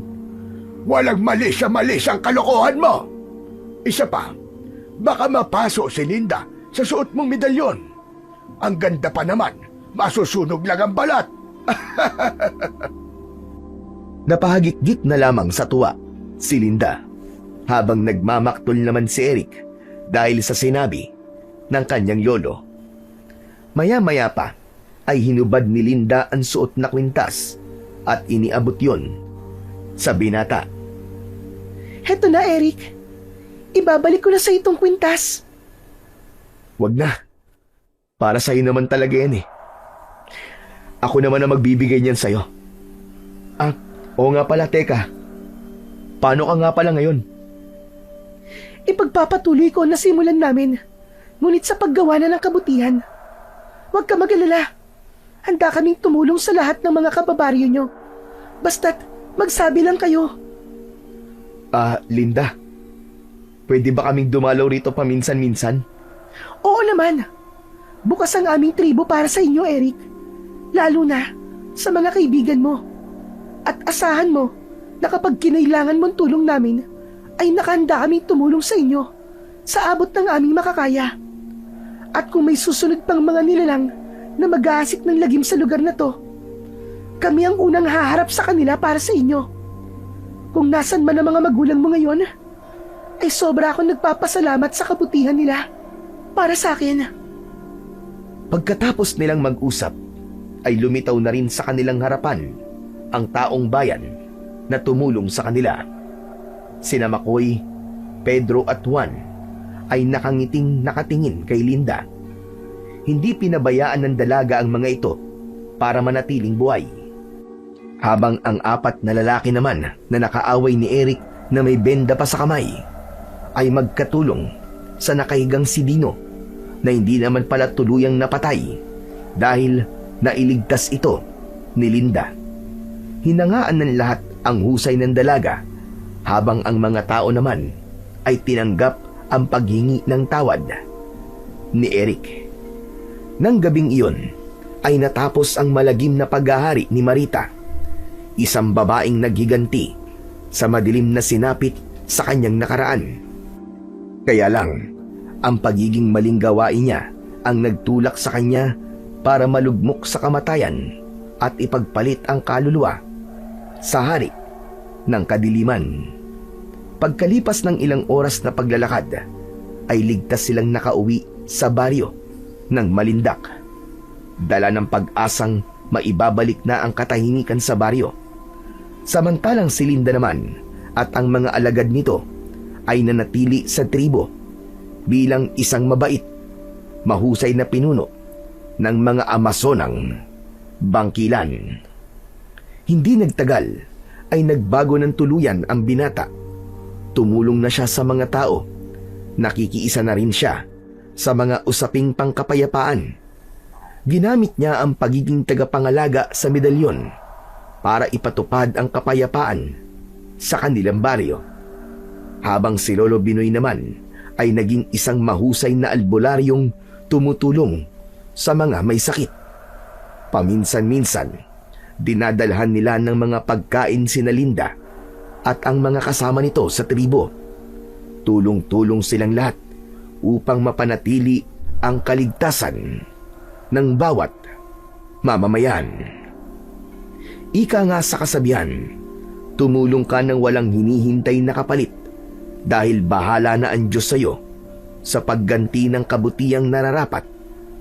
Walang mali sa kalokohan mo. Isa pa, baka mapaso si Linda sa suot mong medalyon. Ang ganda pa naman, masusunog lang ang balat. Napahagit-git na lamang sa tuwa si Linda habang nagmamaktol naman si Eric dahil sa sinabi ng kanyang lolo. Maya-maya pa ay hinubad ni Linda ang suot na kwintas at iniabot yon sa binata. Heto na, Eric. Ibabalik ko na sa itong kwintas. Wag na. Para sa'yo naman talaga yan eh. Ako naman ang magbibigay niyan sa'yo. Oo nga pala, teka. Paano ka nga pala ngayon? Ipagpapatuloy ko na simulan namin. Ngunit sa paggawa na ng kabutihan. Huwag ka mag-alala. Handa kaming tumulong sa lahat ng mga kababaryo nyo. Basta't magsabi lang kayo. Linda. Pwede ba kaming dumalaw rito paminsan-minsan? Oo naman. Bukas ang aming tribo para sa inyo, Eric. Lalo na sa mga kaibigan mo. At asahan mo na kapag kinailangan mong tulong namin, ay nakahanda kaming tumulong sa inyo sa abot ng aming makakaya. At kung may susunod pang mga nilalang na mag-aasik ng lagim sa lugar na to, kami ang unang haharap sa kanila para sa inyo. Kung nasan man ang mga magulang mo ngayon, ay sobra akong nagpapasalamat sa kabutihan nila para sa akin. Pagkatapos nilang mag-usap, ay lumitaw na rin sa kanilang harapan ang taong bayan na tumulong sa kanila. Sina Makoy, Pedro at Juan ay nakangiting nakatingin kay Linda. Hindi pinabayaan ng dalaga ang mga ito para manatiling buhay. Habang ang apat na lalaki naman na nakaaway ni Eric na may benda pa sa kamay ay magkatulong sa nakahigang si Dino na hindi naman pala tuluyang napatay dahil nailigtas ito ni Linda. Hinangaan ng lahat ang husay ng dalaga habang ang mga tao naman ay tinanggap ang paghingi ng tawad ni Eric. Nang gabing iyon ay natapos ang malagim na paghahari ni Marita, isang babaeng naghiganti sa madilim na sinapit sa kanyang nakaraan. Kaya lang, ang pagiging maling gawain niya ang nagtulak sa kanya para malugmok sa kamatayan at ipagpalit ang kaluluwa sa hari ng kadiliman. Pagkalipas ng ilang oras na paglalakad, ay ligtas silang nakauwi sa baryo ng Malindak. Dala ng pag-asang maibabalik na ang katahimikan sa baryo. Samantalang si Linda naman at ang mga alagad nito ay nanatili sa tribo bilang isang mabait, mahusay na pinuno ng mga Amazonang bangkilan. Hindi nagtagal ay nagbago ng tuluyan ang binata. Tumulong na siya sa mga tao. Nakikiisa na rin siya sa mga usaping pangkapayapaan. Ginamit niya ang pagiging tagapangalaga sa medalyon para ipatupad ang kapayapaan sa kanilang baryo. Habang si Lolo Binoy naman ay naging isang mahusay na albularyong tumutulong sa mga may sakit. Paminsan-minsan, dinadalhan nila ng mga pagkain sina Linda at ang mga kasama nito sa tribo. Tulong-tulong silang lahat upang mapanatili ang kaligtasan ng bawat mamamayan. Ika nga sa kasabihan, tumulong ka ng walang hinihintay na kapalit dahil bahala na ang Diyos sa'yo sa pagganti ng kabutihang nararapat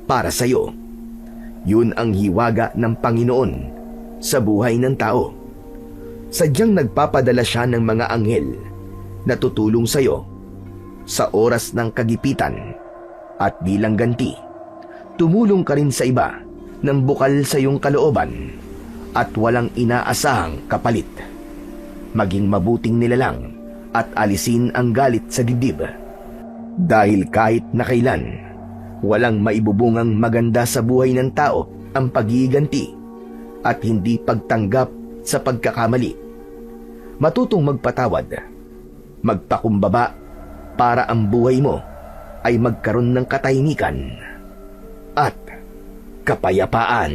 para sa'yo. Yun ang hiwaga ng Panginoon sa buhay ng tao. Sadyang nagpapadala siya ng mga anghel na tutulong sa'yo sa oras ng kagipitan at bilang ganti, tumulong ka rin sa iba ng bukal sa iyong kalooban at walang inaasahang kapalit. Maging mabuting nilalang at alisin ang galit sa dibdib. Dahil kahit na kailan, walang maibubungang maganda sa buhay ng tao ang paghiganti at hindi pagtanggap sa pagkakamali. Matutong magpatawad, magpakumbaba para ang buhay mo ay magkaroon ng katahimikan at kapayapaan.